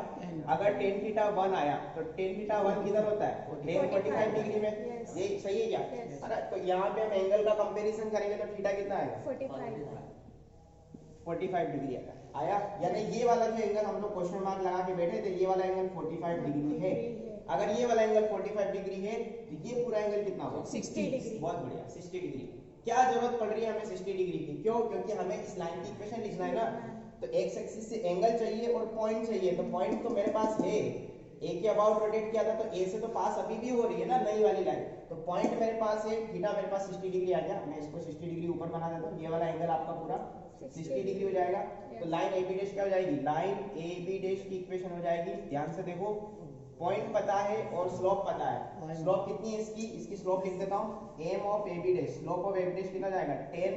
अगर tan थीटा 1 आया तो tan थीटा 1 किधर होता है? tan 45 डिग्री में। ये सही है क्या? अरे तो यहाँ पे हम एंगल का कंपैरिजन करेंगे तो थीटा कितना आएगा? 45 डिग्री आया। यानी ये वाला जो एंगल हम लोग क्वेश्चन मार्क लगा के बैठे थे ये वाला एंगल 45 डिग्री है। अगर ये वाला एंगल 45 डिग्री है तो ये पूरा एंगल कितना होगा? 60 डिग्री। बहुत बढ़िया, 60 डिग्री। क्या जरूरत पड़ रही है हमें 60 डिग्री की? क्यों? क्योंकि हमें इस लाइन की इक्वेशन लिखना है ना, तो एक्स एक्सिस से एंगल चाहिए और पॉइंट चाहिए। तो पॉइंट तो मेरे पास है, ए के अबाउट रोटेट किया था तो ए से तो पास अभी भी हो रही है ना नई वाली लाइन, तो पॉइंट मेरे पास है, थीटा मेरे पास 60 डिग्री आ गया। मैं इसको 60 डिग्री ऊपर बना देता हूँ, ये वाला एंगल आपका पूरा 60 डिग्री हो जाएगा। तो लाइन AB डैश क्या हो जाएगी? लाइन AB डैश की इक्वेशन हो जाएगी, ध्यान से देखो, पॉइंट पता है और स्लोप पता है। स्लोप कितनी है इसकी? इसकी स्लोप लिख देता हूँ, m of AB dash, slope of AB dash कितना जाएगा? 10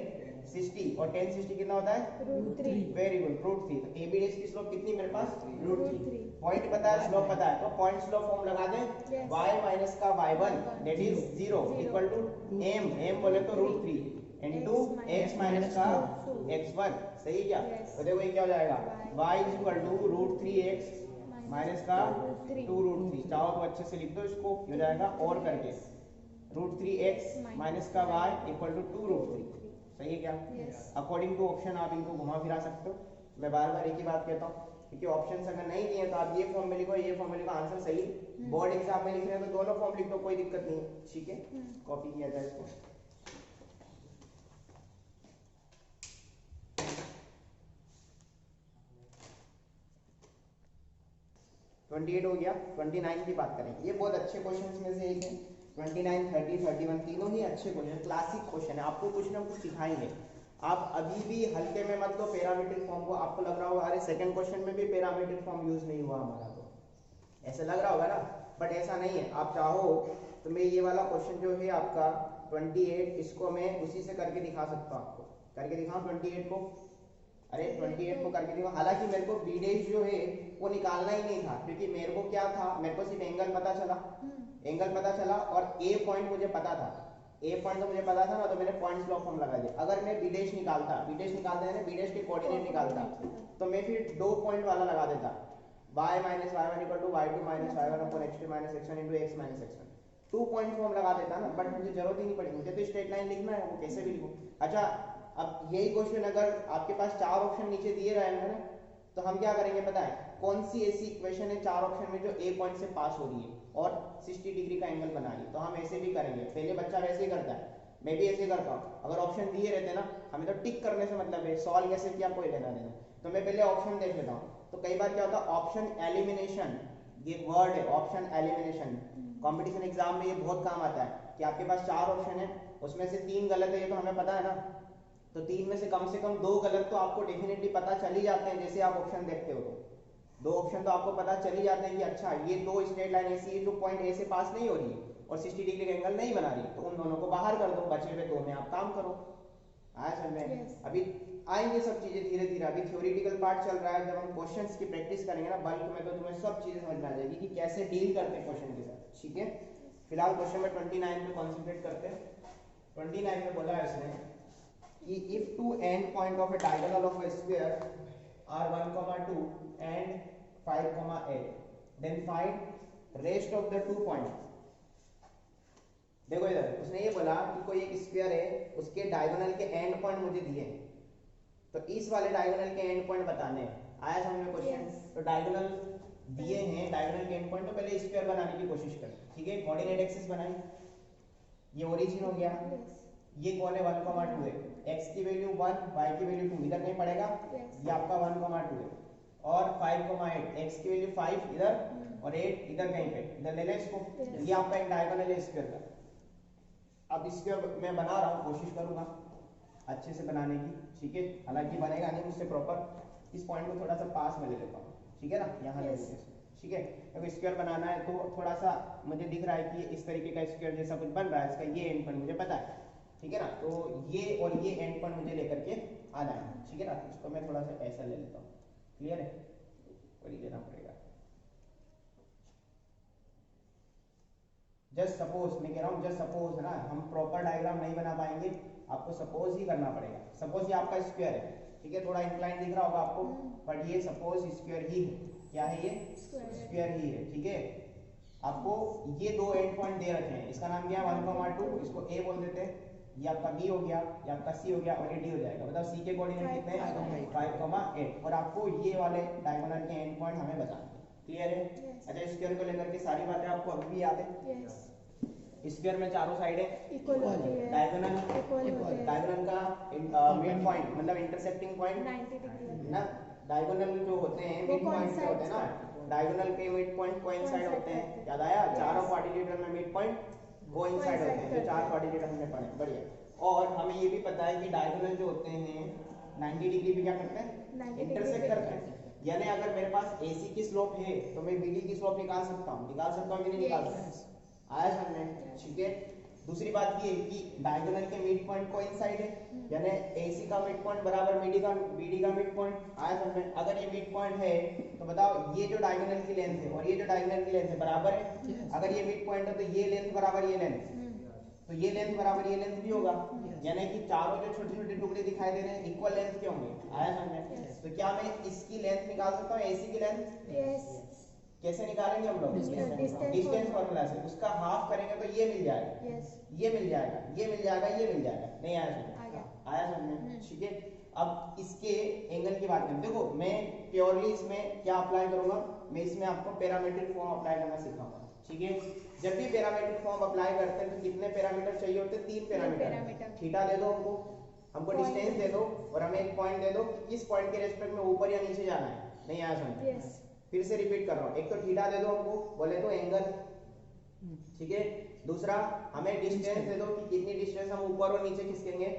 60 और tan 60 कितना होता है √3 वेरी गुड √3 तो AB डैश की स्लोप कितनी मेरे पास √3 √3 पॉइंट पता है स्लोप पता है तो पॉइंट स्लोप फॉर्म लगा दें Yes. y माइनस का y1 that is 0 equal to m बोले तो √3 इनटू x माइनस का x1 सही है क्या Yes. तो देखो ये क्या हो जाएगा y is equal to √3x minus का 2√3 चाहो तो अच्छे से लिख दो इसको हो जाएगा और करके √3x माइनस का y इक्वल टू 2√3 सही है क्या Yes. अकॉर्डिंग टू ऑप्शन आप इनको घुमा फिरा सकते हो मैं बार बार एक ही बात कहता हूँ क्योंकि ऑप्शंस अगर नहीं दिए तो आप ये फॉर्म में लिखो ये फॉर्म में लिखो आंसर सही बोर्ड एग्जाम में लिख रहे हैं तो दोनों फॉर्म लिख दो कोई दिक्कत नहीं है ठीक है कॉपी किया जाए इसको ट्वेंटी हो गया 29 की बात करें ये बहुत अच्छे क्वेश्चंस में से एक है 29 30 31 तीनों ही अच्छे क्वेश्चन क्लासिक क्वेश्चन है आपको कुछ ना कुछ सिखाएंगे आप अभी भी हल्के में मत लो पैरामीट्रिक फॉर्म को आपको लग रहा होगा अरे सेकंड क्वेश्चन में भी पैरामीट्रिक फॉर्म यूज नहीं हुआ हमारा तो ऐसा लग रहा होगा ना बट ऐसा नहीं है आप चाहो तो मैं ये वाला क्वेश्चन जो है आपका 28 इसको मैं उसी से करके दिखा सकता हूँ आपको करके दिखाऊं 28 को अरे 28 को करके दिखाऊं हालांकि मेरे को बी डैश जो है वो निकालना ही नहीं था क्योंकि मेरे को क्या था मेरे को सिर्फ एंगल पता चला और ए पॉइंट मुझे पता था ए पॉइंट तो मुझे पता था ना तो मैंने पॉइंट्स लॉ फॉर्म लगा दिया अगर मैं बी डैश निकालता है ना बी डैश के कोऑर्डिनेट निकालता तो मैं फिर 2 पॉइंट वाला लगा देता y minus y1 equal to y2 minus y1 upon x2 minus x1 into x minus x1 2 point form लगा देता ना बट मुझे जरूरत ही नहीं पड़ी मुझे तो स्ट्रेट लाइन लिखना है वो कैसे भी लिखूं अच्छा अब यही क्वेश्चन अगर आपके पास 4 ऑप्शन नीचे दिए रहेंगे ना तो हम क्या करेंगे पता है कौन सी ऐसी इक्वेशन है 4 ऑप्शन में जो ए पॉइंट से पास हो रही है और 60 डिग्री का एंगल बना रही है तो हम ऐसे भी करेंगे पहले बच्चा वैसे ही करता है मैं भी ऐसे करता हूँ अगर ऑप्शन दिए रहते ना हमें तो टिक करने से मतलब है सॉल्व कैसे किया कोई लेना देना तो मैं पहले ऑप्शन देख लेता हूँ तो कई बार क्या होता है ऑप्शन एलिमिनेशन ये वर्ड है ऑप्शन एलिमिनेशन कंपटीशन एग्जाम में ये बहुत काम आता है कि आपके पास 4 ऑप्शन है उसमें से 3 गलत है ये तो हमें पता है ना तो 3 में से कम 2 गलत तो आपको डेफिनेटली पता चल ही जाते हैं जैसे आप ऑप्शन देखते हो तो 2 ऑप्शन तो आपको पता चल ही जाते हैं कि अच्छा ये 2 स्ट्रेट लाइन ऐसी है जो पॉइंट ए से पास नहीं हो रही है और 60 डिग्री का एंगल नहीं बना रही तो उन दोनों को बाहर कर दो बचे हुए 2 में आप काम करो आया समझ में Yes. अभी आएंगे सब चीजें धीरे धीरे अभी थ्योरेटिकल पार्ट चल रहा है जब हम क्वेश्चंस की प्रैक्टिस करेंगे ना बल्क में तो तुम्हें सब चीजें समझ में आ जाएगी कि कैसे डील करते हैं क्वेश्चन के साथ ठीक है फिलहाल क्वेश्चन में 29 पे कंसंट्रेट करते हैं 29 में बोला है इसने कि if two end point of a diagonal of a sphere are 1, 2 and 5, 8 then find rest of the 2 points देखो इधर उसने ये बोला कि कोई एक स्फीयर है उसके डायगोनल के एंड पॉइंट मुझे दिए तो इस वाले डायगोनल के एंड पॉइंट बताने हैं आया समझ में क्वेश्चन तो डायगोनल दिए हैं डायगोनल के एंड पॉइंट तो पहले स्फीयर बनाने की कोशिश करें ठीक है कोऑर्डिनेट एक्सिस बनाई ये ओरिजिन हो गया ये कौन है 1, 2 है x की वैल्यू 1 y की वैल्यू 2 इधर नहीं पड़ेगा ये आपका 1, 2 है और 5, 8 x की वैल्यू 5 इधर और 8 इधर कहीं पे इधर ले लें इसको ये आपका एक डायगोनल है स्फीयर का अब स्फीयर मैं बना रहा हूँ कोशिश करूंगा अच्छे से बनाने की ठीक है हालांकि बनेगा नहीं मुझसे प्रॉपर इस पॉइंट को थोड़ा सा पास में ले लेता हूँ ठीक है ना यहाँ ले लेते हैं ठीक है अगर स्क्वायर बनाना है तो थोड़ा सा मुझे दिख रहा है कि इस तरीके का स्क्वायर जैसा कुछ बन रहा है इसका ये एंड पॉइंट मुझे पता है ठीक है ना तो ये और ये एंड पॉइंट मुझे लेकर के आना है ठीक है ना इसको मैं थोड़ा सा ऐसा ले लेता हूँ क्लियर है और लेना पड़ेगा जस्ट सपोज मैं कह रहा हूँ जस्ट सपोज है ना हम प्रॉपर डायग्राम नहीं बना पाएंगे आपको सपोज ही करना पड़ेगा सपोज ये आपका स्क्वायर है ठीक है थोड़ा इंक्लाइन दिख रहा होगा आपको बट ये सपोज स्क्वायर ही है क्या है ये स्क्वायर ही है ठीक है आपको ये 2 एंड पॉइंट दे रखे हैं इसका नाम क्या है 1, 2 इसको ए बोल देते हैं ये आपका बी हो गया ये आपका सी हो गया और ये डी हो जाएगा मतलब सी के कोऑर्डिनेट कितने हैं 5, 8 और आपको ये वाले डायगोनल के एंड पॉइंट हमें बताने हैं क्लियर है अच्छा स्क्वायर को लेकर के सारी बातें आपको अभी भी याद है स्फीयर में चारों साइडें इक्वल होती है डायगोनल डायगोनल का मिड पॉइंट मतलब इंटरसेक्टिंग पॉइंट 90 डिग्री ना डायगोनल जो होते हैं मिड पॉइंट से होते हैं ना डायगोनल के मिड पॉइंट कोइंसाइड होते हैं याद आया चारों क्वाड्रिलेटरल में मिड पॉइंट कोइंसाइड होते हैं जो 4 क्वाड्रिलेटरल हमने पढ़े बढ़िया और हमें ये भी पता है कि डायगोनल जो होते हैं 90 डिग्री पे क्या करते हैं इंटरसेक्ट करते हैं यानी अगर मेरे पास AC की स्लोप है तो मैं BD की स्लोप निकाल सकता हूँ कि नहीं निकाल सकता आया समझ में ठीक है दूसरी बात ये कि डायगोनल के मिड पॉइंट कोइंसाइड है, यानी AC का मिड पॉइंट बराबर BD का मिड पॉइंट आया समझ में। अगर ये मिड पॉइंट है तो बताओ ये जो डायगोनल की लेंथ है और ये जो डायगोनल की लेंथ है बराबर है। अगर ये मिड पॉइंट है तो ये लेंथ बराबर ये लेंथ, तो ये लेंथ बराबर ये लेंथ भी होगा, यानी कि चारों जो छोटे छोटे टुकड़े दिखाई दे रहे हैं इक्वल लेंथ के होंगे। आया समझ में? तो क्या मैं इसकी लेंथ निकाल सकता हूँ AC की लेंथ? यस। कैसे निकालेंगे हम लोग? डिस्टेंस फार्मूला से। उसका हाफ करेंगे तो ये मिल जाएगा, यस। ये मिल जाएगा, ये मिल जाएगा, ये मिल जाएगा। नहीं आया समझ? आया समझ में? ठीक है। अब इसके एंगल की बात करें, देखो मैं प्योरली इसमें क्या अप्लाई करूंगा, मैं इसमें आपको पैरामीट्रिक फॉर्म अप्लाई करना सिखाऊंगा। ठीक है। जब भी पैरामीट्रिक फॉर्म अप्लाई करते हैं तो कितने पैरामीटर चाहिए होते हैं? 3 पैरामीटर। थीटा दे दो हमको डिस्टेंस दे दो और हमें एक पॉइंट दे दो कि किस पॉइंट के रेस्पेक्ट में ऊपर या नीचे जाना है। नहीं आया समझ? यस। फिर से रिपीट कर रहा हूँ, एक तो थीटा दे दो हमको, बोले तो एंगल, ठीक है। दूसरा हमें डिस्टेंस दे दो कि कितनी डिस्टेंस हम ऊपर और नीचे खिसकेंगे।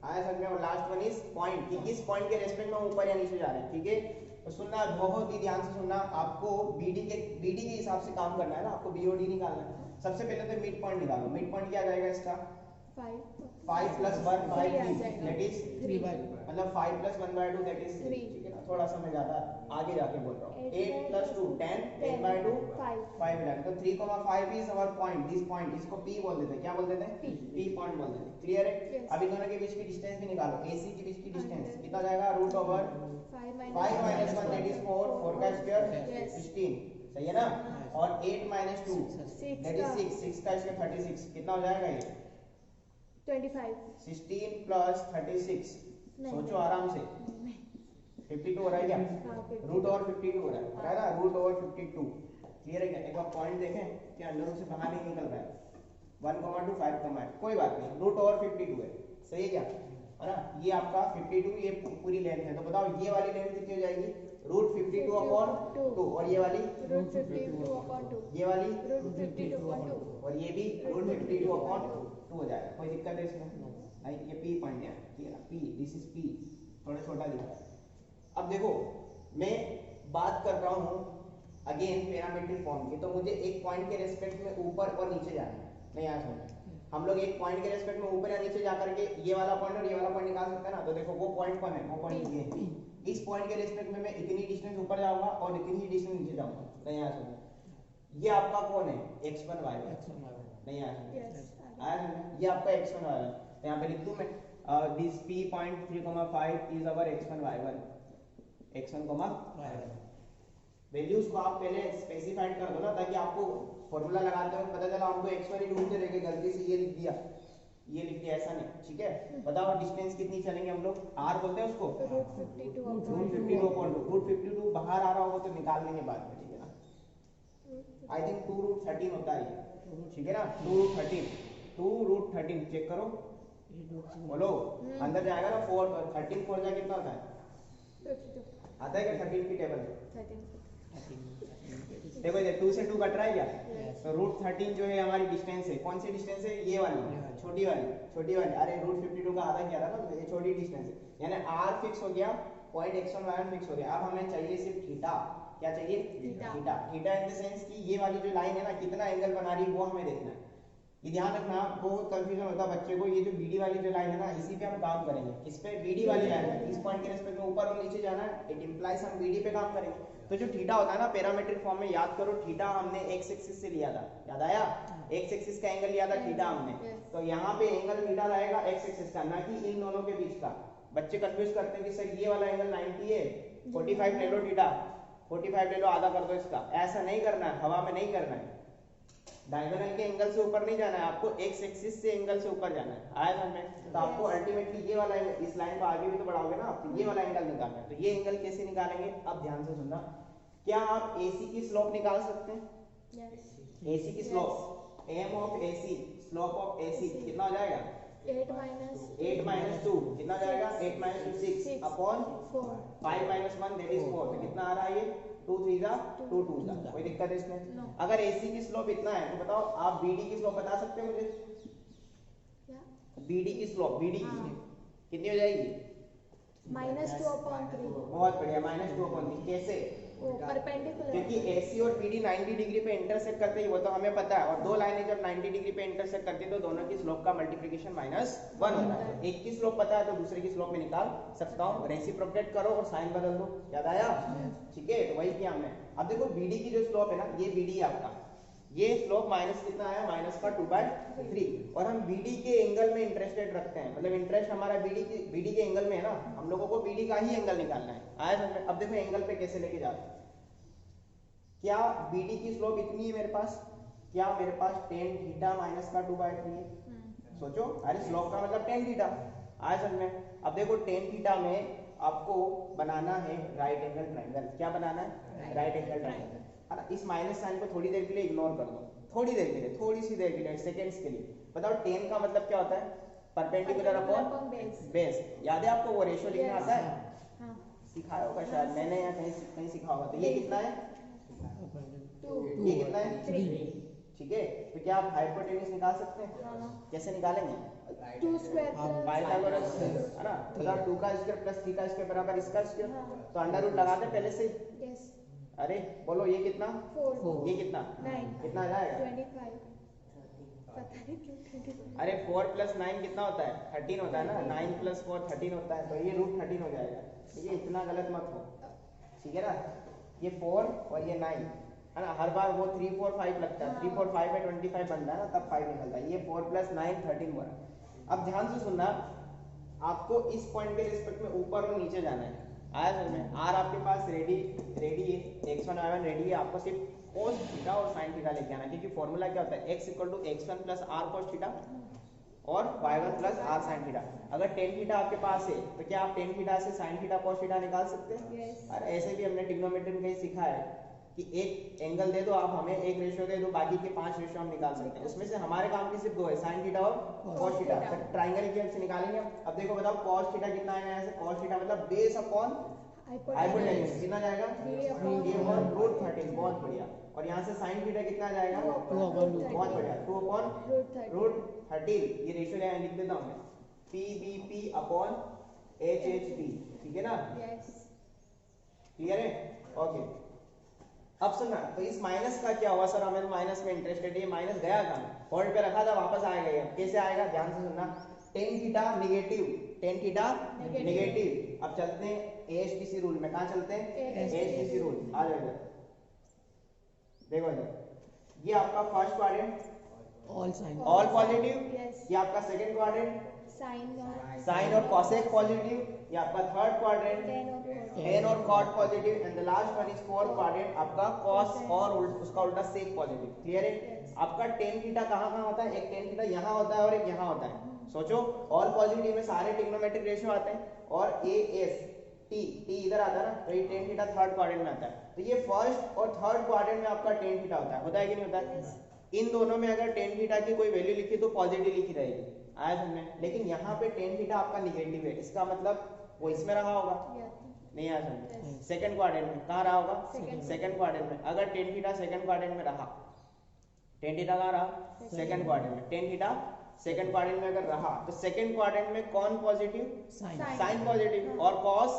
आया समझ में? और लास्ट वन इज पॉइंट, कि किस पॉइंट के रेस्पेक्ट में ऊपर या नीचे जा रहे हैं। ठीक है। तो सुनना, बहुत ही ध्यान से सुनना, आपको BD के हिसाब से काम करना है ना, आपको BOD निकालना है। सबसे पहले तो मिड पॉइंट निकालो। मिड पॉइंट क्या जाएगा इसका? 5 + 1 / 3 दैट इज 3 मतलब 5 + 1/2 दैट इज 3। ठीक है ना, थोड़ा सा मैं ज्यादा आगे जाके बोल रहा हूँ। 8 + 2 10 10/2 5 11। तो 3,5 is our point, this point, इसको P बोल देते हैं। क्या बोल देते हैं? P पॉइंट बोल देते हैं। क्लियर है? अब इन दोनों के बीच की डिस्टेंस भी निकालो। AC के बीच की डिस्टेंस कितना जाएगा? √5 - 1 दैट इज 4, 4 का स्क्वायर 16, सही है ना। और 8 - 2 दैट इज 6, 6 का स्क्वायर 36, कितना हो जाएगा ये? 25। 16 + 36, सोचो आराम से, 52 हो रहा है क्या? √52 हो रहा है ना, √52। क्लियर है क्या? एक बार पॉइंट देखें कि अंडर रूट से बाहर नहीं निकल रहा है। 1,2 5, कोई बात नहीं, √52 है, सही है क्या? है ना, ये आपका 52, ये पूरी लेंथ है। तो बताओ ये वाली लेंथ कितनी हो जाएगी? √52/2, और ये वाली √52/2, ये वाली √52/2, और ये भी √52/2 हो जाएगा। कोई दिक्कत है इसमें? नहीं, ये P पॉइंट है, ठीक है ना, P, दिस इज P, थोड़ा छोटा दिखा है। अब देखो मैं बात कर रहा हूँ अगेन पैरामीट्रिक फॉर्म की, तो मुझे एक पॉइंट के रेस्पेक्ट में ऊपर और नीचे जाना है। नहीं आया समझ? हम लोग एक पॉइंट के रेस्पेक्ट में ऊपर या नीचे जाकर के ये वाला पॉइंट और ये वाला पॉइंट निकाल सकते हैं ना। तो देखो वो पॉइंट कौन है? वो पॉइंट ये है। इस पॉइंट के रेस्पेक्ट में मैं इतनी डिस्टेंस ऊपर जाऊंगा और इतनी ही डिस्टेंस नीचे जाऊंगा। नहीं आया समझ? ये आपका कौन है? x1 y1। नहीं आया समझ? आया समझ? ये आपका x1 y1। यहाँ पे लिख दूं मैं, this P point 3,5 is our x1 y1, x1, y1। Values को आप पहले स्पेसिफाइड कर दो ना, ताकि आपको फॉर्मूला लगाते वक्त पता चला हमको x1 ही ढूंढते रह गए, गलती से ये लिख दिया, ये लिख दिया, ऐसा नहीं। ठीक है। बताओ डिस्टेंस कितनी चलेंगे हम लोग? R बोलते हैं उसको, √52/2। √52 बाहर आ रहा होगा तो निकाल लेंगे बाद में, ठीक है ना। आई थिंक 2√13 होता है ये, ठीक है ना, 2√13 चेक करो, बोलो अंदर जाएगा ना। 4 13 4 जा कितना होता है? आता है क्या 13 की टेबल? देखो इधर 2 से 2 कट रहा है क्या? तो √13 जो है हमारी डिस्टेंस है। कौन सी डिस्टेंस है? ये वाली, छोटी वाली। अरे √52 का आधा क्या रहा ना, ये छोटी डिस्टेंस है, यानी R फिक्स हो गया, पॉइंट x1 y1 फिक्स हो गया। अब हमें चाहिए सिर्फ थीटा। क्या चाहिए? थीटा इन द सेंस कि ये वाली जो लाइन है ना कितना एंगल बना रही है वो हमें देखना है। ये ध्यान रखना, बहुत कंफ्यूजन होता है बच्चे को। ये जो BD वाली जो लाइन है ना, इसी पे हम काम करेंगे। इस पे BD वाली लाइन है, इस पॉइंट के रेस्पेक्ट में ऊपर और नीचे जाना है, इट इंप्लाइज हम BD पे काम करेंगे। तो जो थीटा होता है ना पैरामीट्रिक फॉर्म में, याद करो थीटा हमने x एक्सिस से लिया था, याद आया? x एक्सिस का एंगल लिया था थीटा हमने। तो यहाँ पे एंगल थीटा रहेगा x एक्सिस का, ना कि इन दोनों के बीच का। बच्चे कंफ्यूज करते हैं कि सर ये वाला एंगल 90 है, 45 ले लो थीटा, 45 ले लो, आधा कर दो इसका। ऐसा नहीं करना है, हवा में नहीं करना है। डायगोनल के एंगल से ऊपर नहीं जाना है, आपको x एक्सिस से एंगल से ऊपर जाना है। आया समझ में? तो आपको अल्टीमेटली ये वाला, इस लाइन को आगे भी तो बढ़ाओगे ना आप, ये वाला एंगल निकालना है। तो ये एंगल कैसे निकालेंगे? अब ध्यान से सुनना। क्या आप AC की स्लोप निकाल सकते हैं? AC की slope, m of AC, slope of AC कितना हो जाएगा? 8 - 2 कितना हो जाएगा? 8 - 2 6 अपॉन 5 - 1 दैट इज 4। तो कितना आ रहा है ये? 2 3 जा 2 2 जा। कोई दिक्कत है इसमें? अगर AC की स्लोप इतना है तो बताओ आप BD की स्लोप बता सकते हैं मुझे? BD की स्लोप, BD कितनी हो जाएगी? -2/3। बहुत बढ़िया, -2/3। कैसे? वो परपेंडिकुलर क्योंकि AC और BD 90 डिग्री पे इंटरसेक्ट करते हैं, वो तो हमें पता है, और दो लाइनें जब 90 डिग्री पे इंटरसेक्ट करती है तो दोनों की स्लोप का मल्टीप्लिकेशन -1 होता है। एक की स्लोप पता है तो दूसरे की स्लोप में निकाल सकता हूँ, रेसिप्रोकेट करो और साइन बदल दो। याद आया? ठीक है, तो वही किया हमने। अब देखो BD की जो स्लोप है ना, ये BD है आपका, ये स्लोप माइनस कितना आया, माइनस का 2/3, और हम BD के एंगल में इंटरेस्टेड रखते हैं, मतलब इंटरेस्ट हमारा BD के एंगल में है ना, हम लोगों को BD का ही एंगल निकालना है। आया समझ में? अब देखो एंगल पे कैसे लेके जाते हैं। क्या BD की स्लोप इतनी है मेरे पास, क्या मेरे पास tan थीटा माइनस का 2/3 है? सोचो, अरे स्लोप का मतलब tan थीटा। आया समझ में? अब देखो tan थीटा में आपको बनाना है राइट एंगल ट्रायंगल। क्या बनाना है? राइट एंगल ट्रायंगल, है ना। इस माइनस साइन को थोड़ी देर के लिए इग्नोर कर दो, थोड़ी देर के लिए, थोड़ी सी देर के लिए, सेकंड्स के लिए। बताओ tan का मतलब क्या होता है? Perpendicular upon base. याद है आपको वो रेशियो लिखना आता है? हाँ। सिखाया होगा शायद मैंने, या कहीं सिखा होगा। तो ये कितना है? 2 ये कितना है? 3 ठीक है, तो क्या आप हाइपोटेन्यूज निकाल सकते हैं? कैसे निकालेंगे? 2 स्क्वायर पाइथागोरस, है ना। बताओ 2 का स्क्वायर प्लस 3 का स्क्वायर बराबर इसका स्क्वायर, तो अंडर रूट लगा दे पहले से। यस अरे बोलो, ये कितना? 4 ये कितना? 9 कितना आ जाएगा? 25 पता नहीं क्यों 25। अरे 4 + 9 कितना होता है? 13 होता है ना। 9 + 4 13 होता है, तो ये √13 हो जाएगा। ठीक है, इतना गलत मत हो, ठीक है ना। ये 4 और ये 9, है ना। हर बार वो 3 4 5 लगता है, 3 4 5 में 25 बनता है ना, तब 5 निकलता है। ये 4 + 9 13 बना। अब ध्यान से सुनना, आपको इस पॉइंट के रिस्पेक्ट में ऊपर और नीचे जाना है। आया समझ में? आर आपके पास रेडी है, x1 y1 रेडी है, आपको सिर्फ cos थीटा और sin थीटा लेके आना है, क्योंकि फॉर्मूला क्या होता है? x = x1 + r cos theta और y1 + r sin थीटा। अगर tan थीटा आपके पास है तो क्या आप tan थीटा से sin थीटा cos थीटा निकाल सकते हैं? Yes. और ऐसे भी हमने ट्रिग्नोमेट्री में कहीं सीखा है कि एक एंगल दे दो आप हमें, एक रेशियो दे दो, बाकी के 5 रेशियो हम निकाल सकते हैं। उसमें से हमारे काम की सिर्फ 2 है, sin थीटा और cos थीटा। तो ट्रायंगल की हेल्प से निकालेंगे हम। अब देखो बताओ cos थीटा कितना आएगा यहाँ से? cos थीटा मतलब बेस अपॉन हाइपोटेन्यूज, कितना जाएगा? 3/√13। बहुत बढ़िया। और यहाँ से sin थीटा कितना जाएगा? 2/√13। बहुत बढ़िया, 2/√13। ये रेशियो लिख देता हूँ मैं, PBP/HHP, ठीक है ना। यस क्लियर है? ओके। अब सुनना, तो इस माइनस का क्या हुआ? सर हमें तो माइनस में इंटरेस्टेड है, ये माइनस गया कहाँ? होल्ड पे रखा था, वापस आएगा ये। कैसे आएगा? ध्यान से सुनना, tan theta negative, tan theta negative. अब चलते हैं AHTC रूल में। कहाँ चलते हैं? AHTC rule. आ जाओ इधर, देखो इधर, ये आपका first quadrant all positive, yes ये आपका सेकंड क्वाड्रेंट साइन साइन और कॉसेक पॉजिटिव, ये आपका थर्ड क्वाड्रेंट tan और cot positive, and the last one is fourth quadrant आपका cos और उसका उल्टा sec पॉजिटिव। क्लियर है? आपका tan थीटा कहाँ होता है? एक tan थीटा यहाँ होता है और एक यहाँ होता है। सोचो, ऑल पॉजिटिव में सारे ट्रिग्नोमेट्रिक रेशियो आते हैं, और T इधर आता है ना, तो ये tan थीटा थर्ड क्वाड्रेंट में आता है। तो ये फर्स्ट और थर्ड क्वाड्रेंट में आपका tan थीटा होता है कि नहीं होता है? इन दोनों में अगर tan थीटा की कोई वैल्यू लिखी तो पॉजिटिव लिखी रहेगी। आया समझ में? लेकिन यहाँ पे tan थीटा आपका निगेटिव है, इसका मतलब वो इसमें रहा होगा, नहीं आया समझ? सेकंड क्वाड्रेंट में कहाँ रहा होगा? सेकंड क्वाड्रेंट में। अगर tan थीटा सेकंड क्वाड्रेंट में रहा, tan थीटा कहाँ रहा? सेकंड क्वाड्रेंट में। tan थीटा सेकंड क्वाड्रेंट में अगर रहा तो सेकंड क्वाड्रेंट में कौन पॉजिटिव? साइन पॉजिटिव, और cos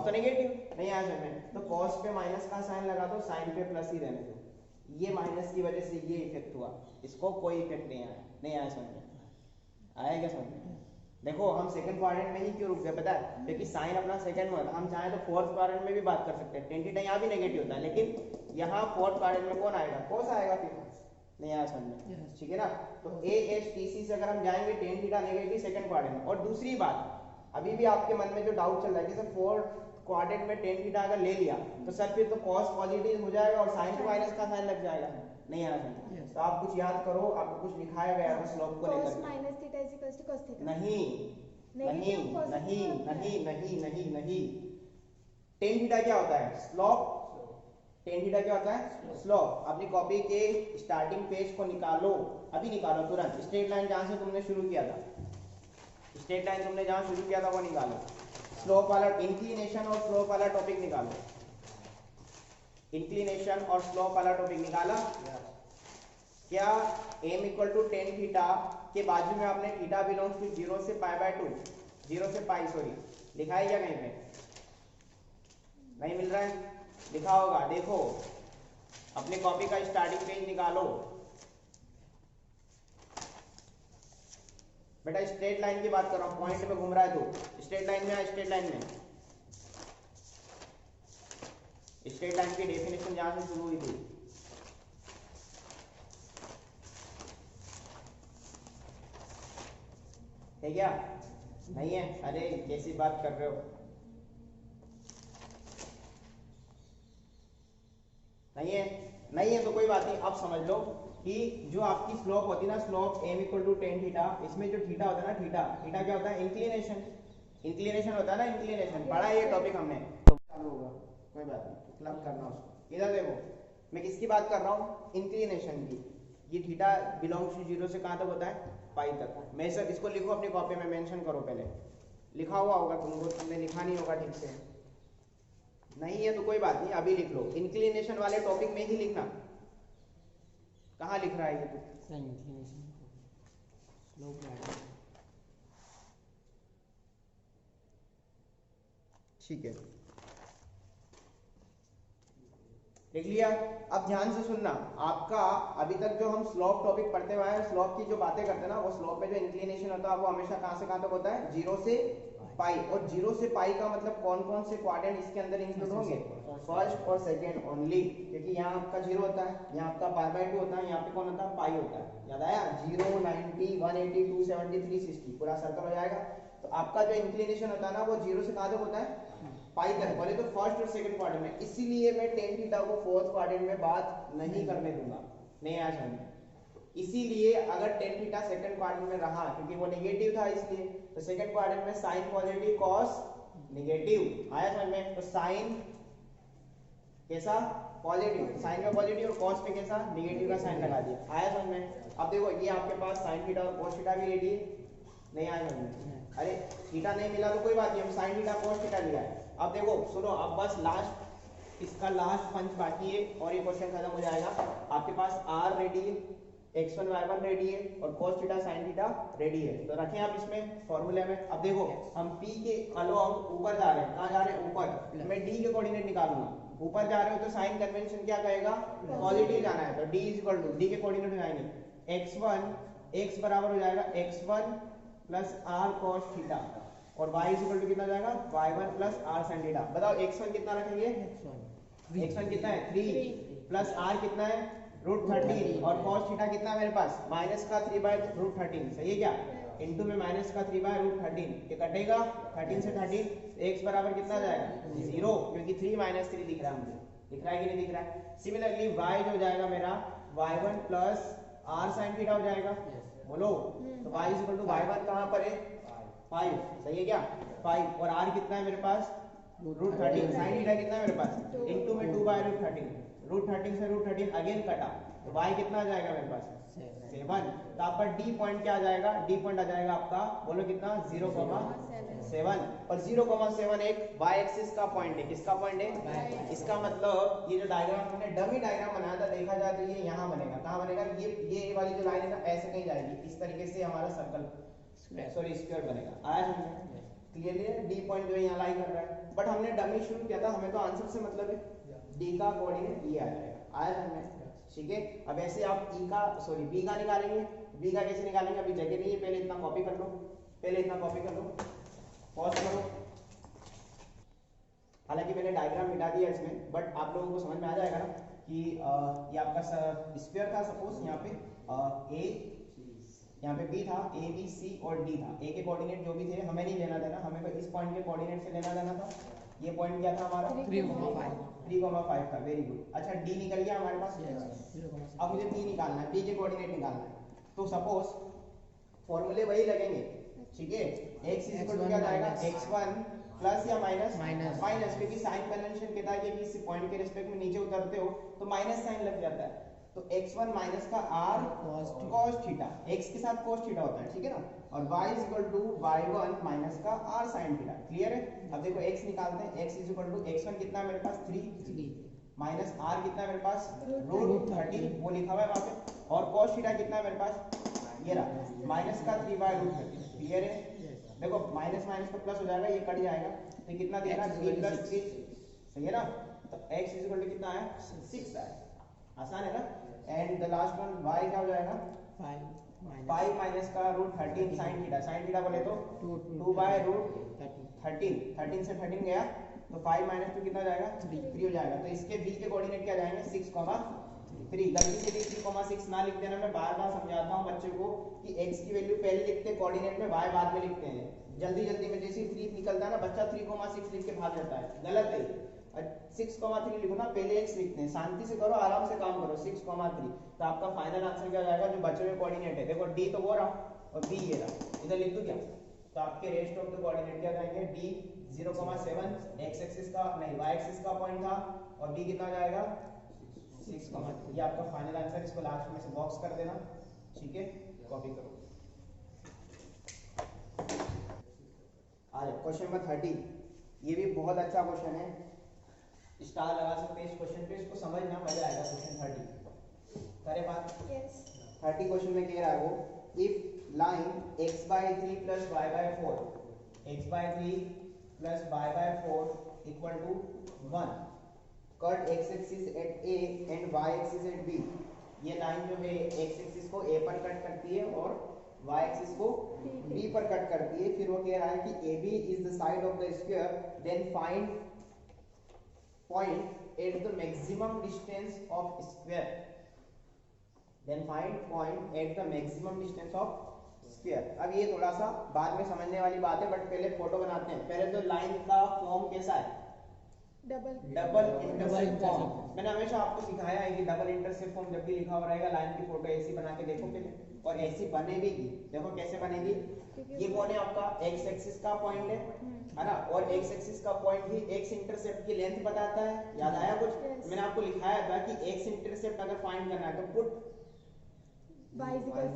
तो नेगेटिव। नहीं आया समझ में? तो cos पे माइनस का साइन लगा दो, साइन पे प्लस ही रहने दो। ये माइनस की वजह से ये इफेक्ट हुआ, इसको कोई इफेक्ट नहीं आया। नहीं आया समझ में? आया क्या समझ में? देखो हम सेकंड क्वाड्रेंट में ही क्यों रुक गए पता है? क्योंकि साइन अपना सेकंड में होता है। हम चाहे तो फोर्थ क्वाड्रेंट में भी बात कर सकते हैं। tan थीटा यहाँ भी नेगेटिव होता है, लेकिन यहाँ फोर्थ क्वाड्रेंट में कौन आएगा? cos आएगा। फिर नहीं आया समझ में? ठीक है ना। तो AHTC से अगर हम जाएंगे tan theta negative second quadrant में। और दूसरी बात, अभी भी आपके मन में जो डाउट चल रहा है कि सर फोर्थ क्वाड्रेंट में tan थीटा अगर ले लिया तो सर फिर तो cos पॉजिटिव हो जाएगा और साइन पे माइनस का साइन लग जाएगा। नहीं आया समझ में? तो आप कुछ याद करो, आपको कुछ लिखाया गया था स्लोप को लेकर। नहीं नहीं नहीं नहीं नहीं नहीं नहीं, tan थीटा क्या होता है? स्लोप। tan थीटा क्या होता है? स्लोप। अपनी कॉपी के स्टार्टिंग पेज को निकालो, अभी निकालो तुरंत। स्ट्रेट लाइन जहां से तुमने शुरू किया था, स्ट्रेट लाइन तुमने जहां शुरू किया था वो निकालो। स्लोप वाला, इंक्लिनेशन और स्लोप वाला टॉपिक निकालो। इंक्लिनेशन और स्लोप वाला टॉपिक निकाला क्या? m = tan थीटा के बाजू में आपने थीटा बिलोंग्स टू 0 से π/2, 0 से पाई सॉरी लिखा है क्या कहीं पे? नहीं मिल रहा है? लिखा होगा, देखो अपने कॉपी का स्टार्टिंग पेज निकालो बेटा। स्ट्रेट लाइन की बात कर रहा हूँ, पॉइंट में घूम रहा है तो स्ट्रेट लाइन में है, स्ट्रेट लाइन में। स्ट्रेट लाइन की डेफिनेशन जहां से शुरू हुई थी, है क्या? नहीं है? अरे कैसी बात कर रहे हो? नहीं है? नहीं है तो कोई बात नहीं। अब समझ लो कि जो आपकी स्लोप होती है ना, slope m equal to tan theta, इसमें जो थीटा होता है ना, थीटा थीटा क्या होता है? इंक्लिनेशन। इंक्लिनेशन होता है ना, इंक्लिनेशन। पढ़ा है ये टॉपिक हमने, तो चालू होगा, कोई बात नहीं, क्लब करना उसको। इधर देखो, मैं किसकी बात कर रहा हूँ? इंक्लिनेशन की। ये थीटा बिलोंग्स टू जीरो से कहाँ तक होता है? पाई तक। मैं सर इसको लिखो अपनी कॉपी में, मेंशन करो पहले। लिखा हुआ होगा तुमको, तुमने लिखा नहीं होगा ठीक से। नहीं है तो कोई बात नहीं, अभी लिख लो। इंक्लिनेशन वाले टॉपिक में ही लिखना। कहाँ लिख रहा है ये तू? Inclination slope widen. ठीक है, लिख लिया। अब ध्यान से सुनना, आपका अभी तक जो हम स्लोप टॉपिक पढ़ते हुए हैं, स्लोप की जो बातें करते हैं ना, वो स्लोप में जो इंक्लिनेशन होता है वो हमेशा कहां से कहां तक होता है? जीरो से पाई। और जीरो से पाई का मतलब कौन कौन से क्वाड्रेंट इसके अंदर इंक्लूड होंगे? फर्स्ट और सेकंड ओनली, क्योंकि यहाँ आपका जीरो होता है, यहाँ आपका पाई बाय 2 होता है, यहाँ पे कौन होता है? पाई होता है। याद आया? 0, 90, 180, 270, 360 पूरा सर्कल हो जाएगा। तो आपका जो इंक्लिनेशन होता है ना, वो जीरो से कहां तक होता है? पाई तक। बोले तो फर्स्ट और सेकंड क्वाड्रेंट में। इसीलिए मैं टेन थीटा को फोर्थ क्वाड्रेंट में बात नहीं करने दूंगा, नहीं आया समझ। इसीलिए अगर टेन थीटा सेकंड क्वाड्रेंट में रहा, क्योंकि वो नेगेटिव था, इसलिए तो सेकंड क्वाड्रेंट में साइन पॉजिटिव, कॉस नेगेटिव। आया समझ में? तो साइन कैसा? पॉजिटिव। साइन में पॉजिटिव और कॉस पे कैसा? नेगेटिव का साइन लगा दिया। आया समझ में? अब देखो ये आपके पास साइन थीटा और कॉस थीटा भी रेडी है, नहीं आया समझ में? अरे थीटा नहीं मिला तो कोई बात नहीं, हम साइन थीटा कॉस थीटा लिया है। अब देखो सुनो, अब बस लास्ट, इसका लास्ट पंच बाकी है और ये क्वेश्चन खत्म हो जाएगा। आपके पास r रेडी है, x1 y1 रेडी है और cos theta sin theta ready है। तो रखें आप इसमें फॉर्मूले में। अब देखो हम p के अलोंग ऊपर जा रहे हैं, कहाँ जा रहे हैं? ऊपर। मैं d के कोऑर्डिनेट निकालूंगा। ऊपर जा रहे हो तो साइन कन्वेंशन क्या कहेगा? पॉजिटिव जाना है, तो d इक्वल टू, d के कोऑर्डिनेट हो जाएंगे x1, x बराबर हो जाएगा x1 plus r cos theta और y इक्वल टू कितना जाएगा? y1 plus r sin theta. बताओ x1 कितना रखेंगे? x1 कितना है? 3 प्लस r कितना है? √13 और cos थीटा कितना है मेरे पास? माइनस का 3/√13। सही है क्या? इनटू में माइनस का 3/√13, ये कटेगा 13 से 13, x बराबर कितना जाएगा? 0, क्योंकि 3 - 3 दिख रहा है मुझे। दिख रहा है कि नहीं दिख रहा है? सिमिलरली y जो जाएगा मेरा y1 plus r sin theta हो जाएगा। बोलो, तो y इक्वल टू y1 कहाँ पर है? 5। सही है क्या? 5 और r कितना है मेरे पास? √13। sin थीटा कितना है मेरे पास? इनटू में 2/√13, √13 से √13 अगेन कटा, तो y कितना आ जाएगा मेरे पास? 7। तो आपका d पॉइंट क्या आ जाएगा? d पॉइंट आ जाएगा आपका, बोलो कितना? 0,7। और 0,7 एक y एक्सिस का पॉइंट है। किसका पॉइंट है? इसका मतलब ये जो डायग्राम हमने डमी डायग्राम बनाया था, देखा जाए तो ये यहाँ बनेगा। कहाँ बनेगा? ये वाली जो लाइन है ना, ऐसे कहीं जाएगी, इस तरीके से हमारा सर्कल, सॉरी स्क्वायर बनेगा। आया समझ में? क्लियरली डी पॉइंट जो यहाँ लाई कर रहा है, बट हमने डमी शुरू किया था, हमें तो आंसर से मतलब है। डी का कोऑर्डिनेट ये आ जाएगा। आया समझ में? ठीक है। अब ऐसे आप ई का, सॉरी बी का निकालेंगे। बी का कैसे निकालेंगे? अभी जगह नहीं है, पहले इतना कॉपी कर लो, पहले इतना कॉपी कर लो, पॉज करो। हालांकि मैंने डायग्राम मिटा दिया इसमें, बट आप लोगों को समझ में आ जाएगा ना कि ये आपका स्क्वायर था, सपोज यहाँ पे ए, यहाँ पे बी था, ए बी सी और डी था। ए के कोऑर्डिनेट जो भी थे हमें नहीं लेना देना, हमें तो इस पॉइंट के कोऑर्डिनेट से लेना देना था। ये पॉइंट क्या था हमारा? 3,5 था। Very good. अच्छा डी निकल गया हमारे पास। अब मुझे बी निकालना है, बी के कोऑर्डिनेट निकालना है। तो सपोज फॉर्मूले वही लगेंगे, ठीक है? x इक्वल टू क्या जाएगा? x1 प्लस या माइनस? माइनस, क्योंकि साइन कन्वेंशन कहता है कि किसी पॉइंट के रिस्पेक्ट में नीचे उतरते हो तो माइनस साइन लग जाता है। तो x1 माइनस का r cos थीटा, x के साथ cos थीटा होता है, ठीक है ना? और y equal to y1 minus का r sin थीटा। क्लियर है? अब देखो x निकालते हैं। x इक्वल टू x1 कितना है मेरे पास? 3 माइनस r कितना है मेरे पास? √13, वो लिखा हुआ है वहां पे। और cos थीटा कितना है मेरे पास? ये रहा, माइनस का 3/√13। क्लियर है? देखो माइनस माइनस तो प्लस हो जाएगा, ये कट जाएगा, तो कितना दिख रहा है? 3 + 3। सही है ना? तो x इज इक्वल टू कितना आया 6 आया, आसान है ना। And the last one y क्या हो जाएगा 5 माइनस का root 13 sin theta, sin theta बोले तो 2 बाय रूट 13 से 13 गया तो 5 माइनस 2 कितना हो जाएगा 3 हो जाएगा। तो इसके b के कोऑर्डिनेट क्या जाएंगे 6,3। गलती से भी 3,6 ना लिख देना, मैं बार बार समझाता हूँ बच्चे को कि x की वैल्यू पहले लिखते हैं कोऑर्डिनेट में, y बाद में लिखते हैं। जल्दी जल्दी में जैसे ही 3 निकलता है ना बच्चा 3,6 लिख के भाग जाता है, गलत है। 6,3 लिखो ना, पहले x लिखते हैं, शांति से करो, आराम से काम करो। 6,3 तो आपका फाइनल आंसर क्या हो जाएगा जो बचे हुए कोऑर्डिनेट है, देखो d तो वो रहा और b ये रहा, इधर लिख दूं क्या, तो आपके रेस्ट ऑफ द कोऑर्डिनेट क्या जाएंगे d 0,7 x एक्सिस का नहीं y एक्सिस का पॉइंट था और b कितना आ जाएगा 6,3। ये आपका फाइनल आंसर, इसको लास्ट में से बॉक्स कर देना, ठीक है, कॉपी करो। आ जाओ क्वेश्चन नंबर 30, ये भी बहुत अच्छा क्वेश्चन है, स्टार लगा सकते हैं इस क्वेश्चन पे, इसको समझना मजा आएगा। क्वेश्चन 30 करे बात, 30 क्वेश्चन में कह रहा है वो, if line x/3 plus y/4 x/3 plus y/4 equal to 1 cut x axis at a and y axis at b, ये लाइन जो है x एक्सिस को a पर कट करती है और y एक्सिस को b पर कट करती है। फिर वो कह रहा है कि AB is the side of the square, then find point at the maximum distance of square, then find point at the maximum distance of square। अब ये थोड़ा सा बाद में समझने वाली बात है, बट पहले फोटो बनाते हैं। पहले तो लाइन का फॉर्म कैसा है, डबल इंटरसेप्ट फॉर्म। मैंने हमेशा आपको सिखाया है कि डबल इंटरसेप्ट फॉर्म जब भी लिखा हुआ रहेगा लाइन की फोटो ऐसी बना के देखो पहले, और ऐसी बनेगी। देखो कैसे बनेगी, ये कौन है आपका x एक्सिस का पॉइंट है ना, और x एक्सिस का पॉइंट ही x इंटरसेप्ट की लेंथ बताता है, याद आया कुछ? मैंने आपको लिखाया था कि x इंटरसेप्ट अगर फाइंड करना है तो पुट y इक्वल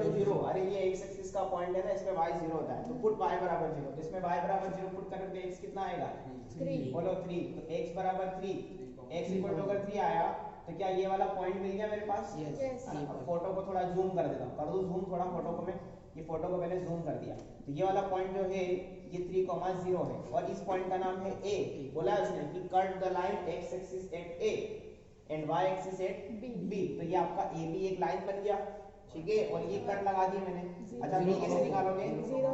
टू 0। अरे ये x एक्सिस का पॉइंट है ना, इसमें y 0 होता है, तो पुट y बराबर 0। तो इसमें y बराबर 0 पुट करें तो x कितना आएगा 3, बोलो 3। तो x बराबर 3, x इक्वल टू अगर 3 आया तो क्या ये वाला पॉइंट मिल गया मेरे पास? Yes. अब फोटो को थोड़ा जूम कर देता हूँ, कर दूँ जूम थोड़ा फोटो को, मैं ये फोटो को पहले जूम कर दिया। तो ये वाला पॉइंट जो है ये 3,0 है और इस पॉइंट का नाम है a। बोला है उसने कि cut the line x axis at a and y axis at b। तो ये आपका ab एक लाइन बन गया, ठीक है, और ये कट लगा दी मैंने। अच्छा b कैसे निकालोगे? 0,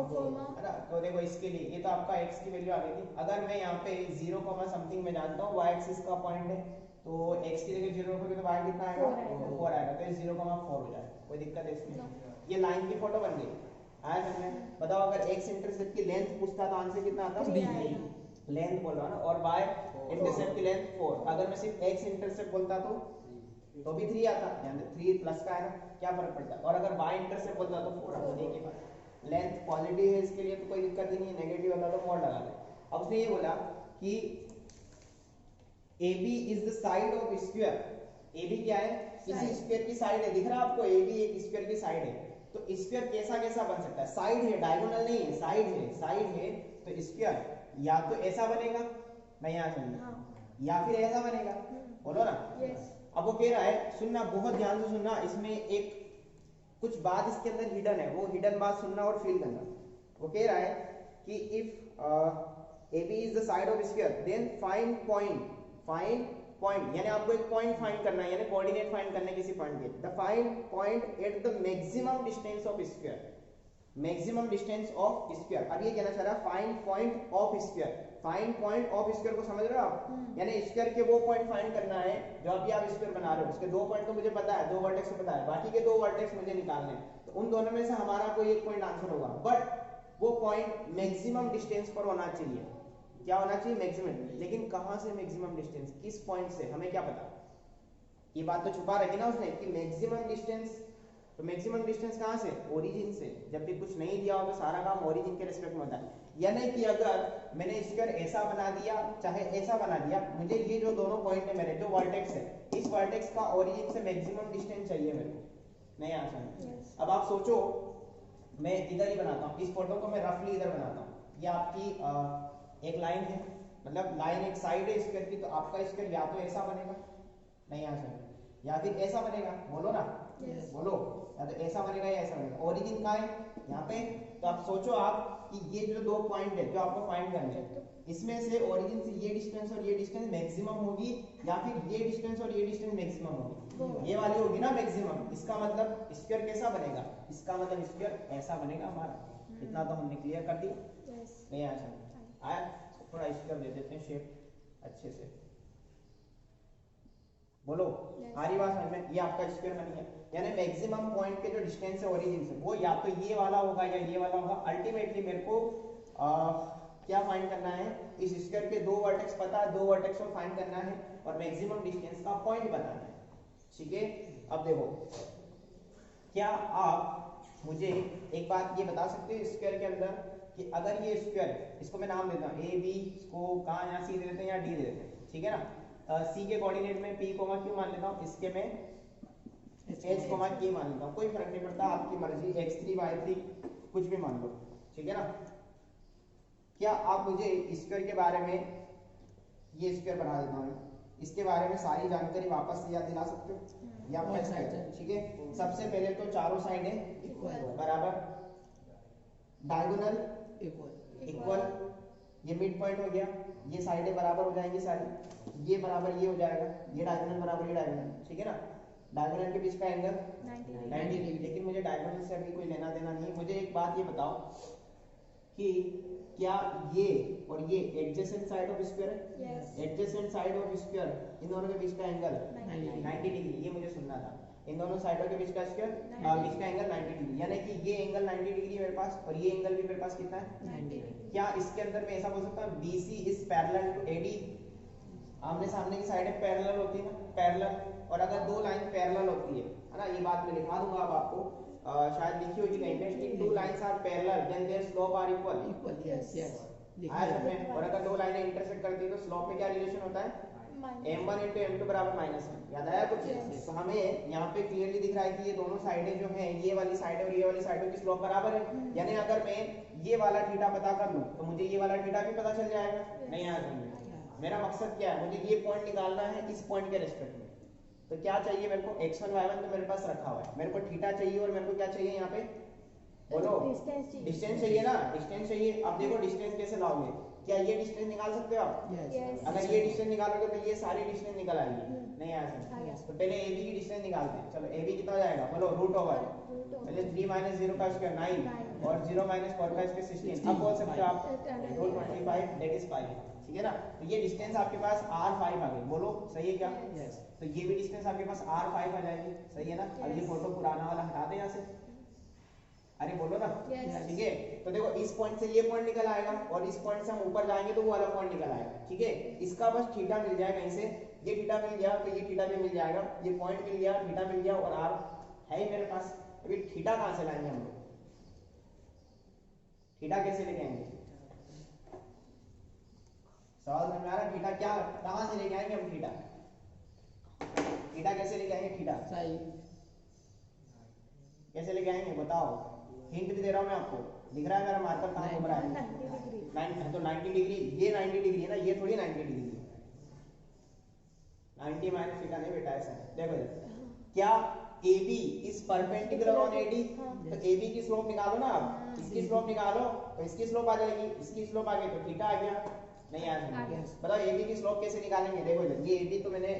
तो देखो इसके लिए ये तो आपका x की वैल्यू आ गई थी। अगर मैं यहाँ पे 0, समथिंग में जानता हूँ y एक्सिस का पॉइंट है, तो x की जगह 0 रखोगे तो y कितना आएगा 4 आएगा, तो ये 0,4 हो जाएगा। कोई दिक्कत है इसमें? ये लाइन की फोटो बन गई। आया समझ में? बताओ अगर x इंटरसेप्ट की लेंथ पूछता तो आंसर कितना आता? 3 लेंथ बोल रहा ना, और y इंटरसेप्ट की लेंथ 4। अगर मैं सिर्फ x इंटरसेप्ट बोलता तो भी 3 आता, यानी 3 प्लस का है ना, क्या फर्क पड़ता है? और अगर y इंटरसेप्ट बोलता तो 4 आता। एक ही बात, लेंथ पॉजिटिव है इसके लिए तो कोई दिक्कत ही नहीं है, नेगेटिव होता तो मोड लगा दे। अब उसने ये बोला कि AB is the side of square। AB क्या है? किसी स्क्वायर की साइड है, दिख रहा है आपको? AB एक स्क्वायर की साइड है। तो स्क्वायर कैसा कैसा बन सकता है? साइड है, डायगोनल नहीं है, साइड है। साइड है तो स्क्वायर या तो ऐसा बनेगा, मैं यहाँ समझा, या फिर ऐसा बनेगा, बोलो ना। अब वो कह रहा है, सुनना बहुत ध्यान से सुनना, इसमें एक कुछ बात इसके अंदर हिडन है, वो हिडन बात सुनना और फील करना। वो कह रहा है कि if AB is the side of square then find point यानी आपको एक पॉइंट फाइंड करना है, यानी कोऑर्डिनेट फाइंड करना है किसी पॉइंट के। The find point at the maximum distance of square, maximum distance of square. अब ये कहना चाह रहा है find point of square. Find point of square को समझ रहे हो आप? यानी स्क्वायर के वो पॉइंट फाइंड करना है जो अभी आप स्क्वायर बना रहे हो, उसके 2 पॉइंट तो मुझे पता है, 2 वर्टेक्स पता है, बाकी के 2 वर्टेक्स मुझे निकालने हैं। तो उन दोनों में से हमारा कोई एक पॉइंट आंसर होगा, बट वो पॉइंट मैक्सिमम डिस्टेंस पर होना चाहिए। क्या होना चाहिए? मैक्सिमम। लेकिन कहां से मैक्सिमम डिस्टेंस, किस पॉइंट से, हमें क्या पता? ये बात तो छुपा रखी ना उसने कि मैक्सिमम डिस्टेंस। तो मैक्सिमम डिस्टेंस कहां से? ओरिजिन से। जब भी कुछ नहीं दिया हो तो सारा काम ओरिजिन के रिस्पेक्ट में होता है। यानी कि अगर मैंने स्क्वायर ऐसा बना दिया चाहे ऐसा बना दिया, मुझे ये जो दोनों पॉइंट है मेरे, जो वर्टेक्स है, इस वर्टेक्स का ओरिजिन से मैक्सिमम डिस्टेंस चाहिए मेरे को। नहीं आसान। अब आप सोचो, मैं इधर ही बनाता हूँ, इस फोटो को मैं रफली इधर बनाता हूँ। ये आपकी एक लाइन है, मतलब लाइन एक साइड है स्क्वायर की, तो आपका स्क्वायर या तो ऐसा बनेगा, नहीं आसान, या फिर ऐसा बनेगा, बोलो ना। Yes. बोलो, या तो ऐसा बनेगा या ऐसा बनेगा। ओरिजिन कहाँ है? यहाँ पे। तो आप सोचो आप कि ये जो दो पॉइंट है जो आपको फाइंड करने हैं, इसमें से ओरिजिन से ये डिस्टेंस और ये डिस्टेंस मैक्सिमम होगी या फिर ये डिस्टेंस और ये डिस्टेंस मैक्सिमम होगी? ये वाली होगी ना मैक्सिमम। इसका मतलब स्क्वायर कैसा बनेगा? इसका मतलब स्क्वायर ऐसा बनेगा हमारा। इतना तो हमने क्लियर कर दिया। Yes. नहीं आया समझ? आया? थोड़ा स्क्वायर दे देते हैं शेप अच्छे से। बोलो, Yes. हमारी बात समझ में? ये आपका स्क्वायर बन गया। यानी मैक्सिमम पॉइंट के जो डिस्टेंस है ओरिजिन से वो या तो ये वाला होगा या ये वाला होगा। अल्टीमेटली मेरे को क्या फाइंड करना है? इस स्क्वायर के दो वर्टेक्स पता है, दो वर्टेक्स को फाइंड करना है और मैक्सिमम डिस्टेंस का पॉइंट बताना है। ठीक है, अब देखो, क्या आप मुझे एक बात ये बता सकते हैं स्क्वायर के अंदर कि अगर ये स्क्वायर, इसको मैं नाम देता हूँ ए बी, इसको कहाँ, यहाँ सी दे देते हैं या डी दे देते हैं, ठीक है ना। सी के कोऑर्डिनेट में पी कोमा क्यू मान लेता हूँ, इसके में एच कोमा के मान लेता हूँ, कोई फर्क नहीं पड़ता, आपकी मर्जी, x3 y3 कुछ भी मान लो, ठीक है ना। क्या आप मुझे स्क्वायर के बारे में, ये स्क्वायर बना देता हूँ, इसके बारे में सारी जानकारी वापस से याद दिला सकते हो? ये आपका स्क्वायर है, ठीक है। सबसे पहले तो चारों साइडें बराबर, डायगोनल इक्वल, ये मिड पॉइंट हो गया, ये साइडें बराबर हो जाएंगी सारी, ये बराबर ये हो जाएगा, ये डायगोनल बराबर ये डायगोनल, ठीक है ना। डायगोनल के बीच का एंगल 90 डिग्री। लेकिन मुझे डायगोनल से अभी कोई लेना देना नहीं है। मुझे एक बात ये बताओ कि क्या ये और ये एडजेसेंट साइड ऑफ स्क्वायर है? Yes. Adjacent side of square, इन दोनों के बीच का एंगल 90 डिग्री, ये मुझे सुनना था। इन दोनों साइडों के बीच का स्क्वायर, बीच का एंगल 90 डिग्री, यानी कि ये एंगल 90 डिग्री मेरे पास और ये एंगल भी मेरे पास कितना है? 90 डिग्री। क्या इसके अंदर मैं ऐसा बोल सकता हूँ BC is parallel to AD? आमने सामने की साइडें पैरेलल होती है ना, पैरेलल। और अगर दो लाइन पैरेलल होती है ना, ये बात मैं लिखा दूंगा अब आपको, शायद लिखी होगी कहीं पे कि two lines are parallel then their slope are equal. Yes, yes. आया समझ में? और अगर दो लाइनें इंटरसेक्ट करती है तो स्लोप में क्या रिलेशन होता है? m1 into m2 बराबर -1। याद आया कुछ? Yes. तो हमें यहाँ पे क्लियरली दिख रहा है कि ये दोनों साइडें जो हैं, ये वाली साइड और ये वाली साइडों की स्लोप बराबर है। यानी अगर मैं ये वाला थीटा पता कर लूं तो मुझे ये वाला थीटा भी पता चल जाएगा। नहीं आया समझ में? मेरा मकसद क्या है? मुझे ये पॉइंट निकालना है इस पॉइंट के रेस्पेक्ट में। तो क्या चाहिए मेरे को? x1 y1 तो मेरे पास रखा हुआ है, मेरे को थीटा चाहिए और मेरे को क्या चाहिए यहाँ पे? बोलो, डिस्टेंस चाहिए ना, डिस्टेंस चाहिए। अब देखो डिस्टेंस कैसे लाओगे? क्या ये डिस्टेंस निकाल सकते हो आप? Yes. अगर ये डिस्टेंस निकालोगे तो ये सारी डिस्टेंस निकल आएगी। नहीं आया समझ? आया। तो पहले AB की डिस्टेंस निकालते हैं। चलो AB कितना हो जाएगा? बोलो, रूट ओवर पहले 3 - 0 का स्क्वायर 9 और 0 - 4 का स्क्वायर 16। अब बोल सकते हो आप रूट 25 दैट इज 5, ठीक है ना। तो ये डिस्टेंस आपके पास R5 आ गई। बोलो सही है क्या? Yes. तो ये भी डिस्टेंस आपके पास R5 आ जाएगी, सही है ना। अब ये फोटो पुराना वाला हटा दे यहाँ से, अरे बोलो ना। Yes. ठीक है, तो देखो इस पॉइंट से ये पॉइंट निकल आएगा और इस पॉइंट से हम ऊपर जाएंगे तो वो वाला पॉइंट निकल आएगा, ठीक है। इसका बस थीटा मिल जाए कहीं से, ये थीटा मिल गया तो ये थीटा भी मिल जाएगा, ये पॉइंट मिल गया, थीटा मिल गया और R है ही मेरे पास। अभी थीटा कहाँ से लाएंगे हम लोग? थीटा कैसे लेके आएंगे? सवाल समझ में आ रहा है? थीटा क्या, कहाँ से लेके आएंगे हम? थीटा कैसे लेके आएंगे? थीटा कैसे लेके आएंगे बताओ? हिंट भी दे रहा हूं मैं आपको, दिख रहा है मेरा मार्कर कहां घूम रहा है? 90 डिग्री। 9 तो 90 डिग्री, ये 90 डिग्री है ना, ये थोड़ी 90 डिग्री है। 90 माइनस थीटा नहीं बेटा, ऐसा है। देखो क्या AB is perpendicular on AD? तो AB की स्लोप निकालो ना आप, इसकी स्लोप निकालो तो इसकी स्लोप आ जाएगी, इसकी स्लोप आ गई तो थीटा आ गया। नहीं आ गया? बताओ AB की स्लोप कैसे निकालेंगे? देखो इधर ये AB तो मैंने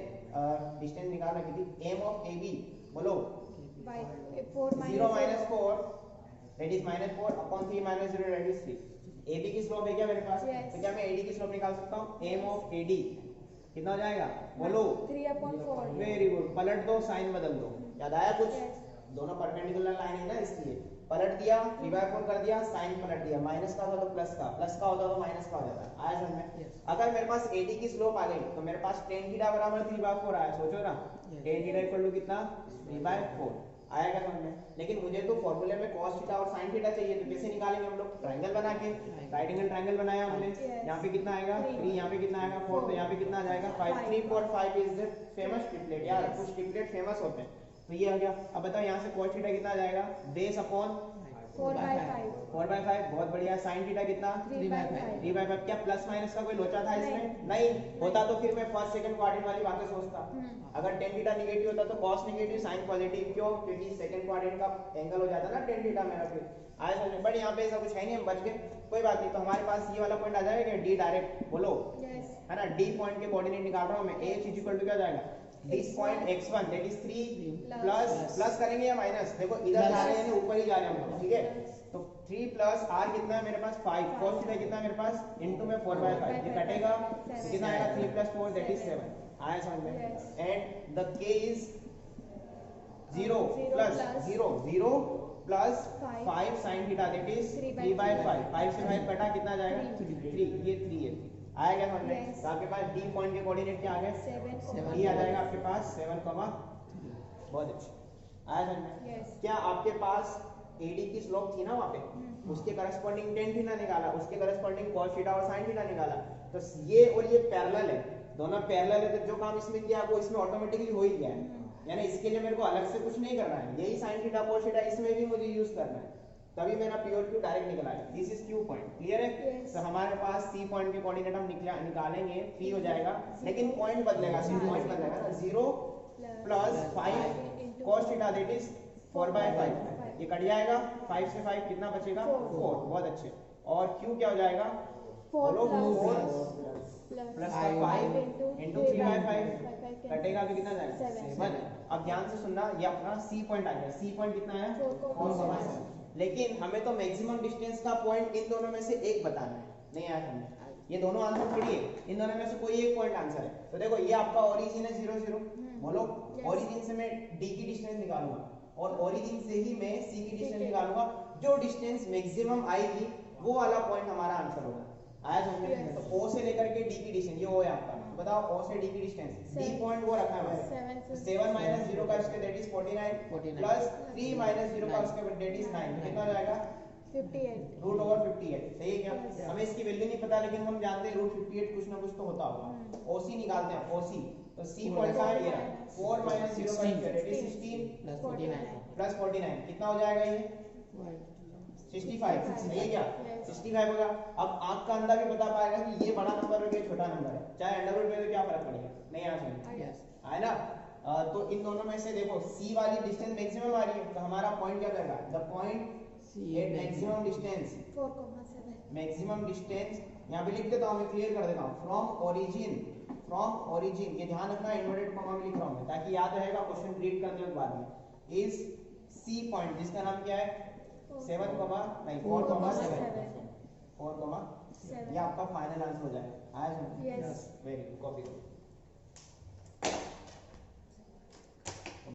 डिस्टेंस निकाल रखी थी। m ऑफ AB बोलो 4 0 - 4 that is -4 upon 3 - 0 that is 3। AB की स्लोप है क्या मेरे पास? Yes. तो क्या मैं AD की स्लोप निकाल सकता हूँ? m of AD कितना हो जाएगा? बोलो 3/4। Very good. पलट दो, साइन बदल दो। याद आया कुछ? Yes. दोनों परपेंडिकुलर लाइन है ना, इसलिए पलट दिया, 3/4 कर दिया, साइन पलट दिया, माइनस का होता तो प्लस का, प्लस का होता तो माइनस का हो जाता। आया समझ में? Yes. अगर मेरे पास AD की स्लोप आ गई तो मेरे पास tan थीटा बराबर 3/4 आया। सोचो ना, Yes. tan theta equal to कितना? 3/4 आया क्या समझ में? लेकिन मुझे तो फॉर्मूले में cos थीटा और sin थीटा चाहिए, तो कैसे निकालेंगे हम लोग? ट्रायंगल बना के, राइट एंगल ट्रायंगल बनाया हमने। Yes. यहाँ पे कितना आएगा? 3, यहाँ पे कितना आएगा? 4, तो यहाँ पे कितना आ जाएगा? 5। 3 4 5 इज द फेमस ट्रिपलेट यार, कुछ ट्रिपलेट फेमस होते हैं। तो ये आ गया। अब बताओ यहाँ से cos थीटा कितना आ जाएगा? बेस अपॉन 4/5 4/5 बहुत बढ़िया। साइन थीटा कितना 3/5 3/5। क्या प्लस माइनस का कोई लोचा था इसमें? नहीं होता तो फिर मैं फर्स्ट सेकंड क्वाड्रेंट वाली बातें सोचता। अगर tan थीटा नेगेटिव होता तो cos नेगेटिव साइन पॉजिटिव। क्यों? क्योंकि सेकंड क्वाड्रेंट का एंगल हो जाता ना tan थीटा मेरा। फिर आए समझ में? बट यहाँ पे ऐसा कुछ है नहीं, हम बच गए, कोई बात नहीं। तो हमारे पास ये वाला पॉइंट आ जाएगा डी डायरेक्ट, बोलो यस है ना। डी पॉइंट के कोऑर्डिनेट निकाल रहा हूँ मैं। h इज इक्वल टू क्या हो जाएगा? This point x1 that is 3 plus plus करेंगे या माइनस? देखो इधर जा रहे हैं ऊपर ही जा रहे हैं हम लोग, ठीक है। तो 3 प्लस r कितना है मेरे पास 5, cos थीटा कितना है मेरे पास इनटू में 4/5, ये कटेगा तो कितना आएगा 3 प्लस 4 दैट इज 7। आया समझ में? And the k is 0 plus 0 plus 5 sin theta that is 3/5। 5 से 5 कटा कितना जाएगा 3, ये 3 है। आया क्या समझ में? तो आपके पास डी पॉइंट के कोऑर्डिनेट क्या आ गए 7 डी आ जाएगा आपके पास 7, बहुत अच्छा। आया समझ में? यस क्या आपके पास AD की स्लोप थी ना वहाँ पे, उसके करस्पॉन्डिंग tan थीटा निकाला, उसके करस्पॉन्डिंग cos थीटा और sin थीटा निकाला। तो ये और ये पैरेलल है, दोनों पैरेलल है, तो जो काम इसमें किया वो इसमें ऑटोमेटिकली हो ही गया है। यानी इसके लिए मेरे को अलग से कुछ नहीं करना है, यही sin थीटा cos थीटा इसमें भी मुझे यूज करना है, तभी मेरा प्योर क्यू डायरेक्ट निकल आएगा। This is Q point, clear है? Yes. तो हमारे पास सी पॉइंट के कोऑर्डिनेट हम निकालेंगे, पी हो जाएगा, लेकिन पॉइंट बदलेगा, सिर्फ पॉइंट बदलेगा ना। 0 plus 5 cos theta that is 4/5, ये कट जाएगा। 5 से 5 कितना बचेगा 4, बहुत अच्छे। और क्यू क्या हो जाएगा? 4 प्लस 5 इंटू 3/5 कटेगा तो कितना जाएगा 7। अब ध्यान से सुनना, ये अपना सी पॉइंट आ गया। सी पॉइंट कितना है 4,7। लेकिन हमें तो मैक्सिमम डिस्टेंस का पॉइंट इन दोनों में से एक बताना है, नहीं आया समझ? ये दोनों आंसर थोड़ी है, इन दोनों में से कोई एक पॉइंट आंसर है। तो देखो ये आपका ओरिजिन है 0 0, बोलो ओरिजिन से मैं डी की डिस्टेंस निकालूंगा और ओरिजिन से ही मैं सी की डिस्टेंस निकालूंगा। जो डिस्टेंस मैक्सिमम आएगी वो वाला पॉइंट हमारा आंसर होगा। आया समझ में? तो O से लेकर के D की डिस्टेंस ये O है आपका, बताओ O से D की डिस्टेंस। D पॉइंट वो रखा है हमारे 7 माइनस 0 का square that is 49 plus 3 minus 0 का स्क्वायर दैट इज 9, कितना हो जाएगा 58 रूट ओवर 58। सही है क्या? हमें इसकी वैल्यू नहीं पता, लेकिन हम जानते हैं रूट 58 कुछ ना कुछ तो होता होगा। OC निकालते हैं, OC तो C पॉइंट का ये रहा 4 माइनस 0 का स्क्वायर दैट इज 16 प्लस 49, कितना हो जाएगा ये 65। सही है क्या? 65 होगा। अब आंख का अंधा भी बता पाएगा कि ये बड़ा नंबर है कि छोटा नंबर है, चाहे अंडर रूट में तो क्या फर्क पड़ेगा, नहीं आ समझ आए ना? तो इन दोनों में से देखो C वाली डिस्टेंस मैक्सिमम आ रही है, तो हमारा पॉइंट क्या रहेगा? The point at maximum distance, 4,7 maximum distance यहाँ पे लिख देता हूँ, मैं क्लियर कर देता हूँ। फ्रॉम ओरिजिन, ये ध्यान रखना, इन्वर्टेड कॉमा में लिख रहा हूँ मैं, ताकि याद रहेगा क्वेश्चन रीड करने के बाद में। इज C पॉइंट, जिसका नाम क्या है 4,7, 4,7, ये आपका फाइनल आंसर हो जाएगा। आया समझ? यस वेरी गुड, कॉपी करो।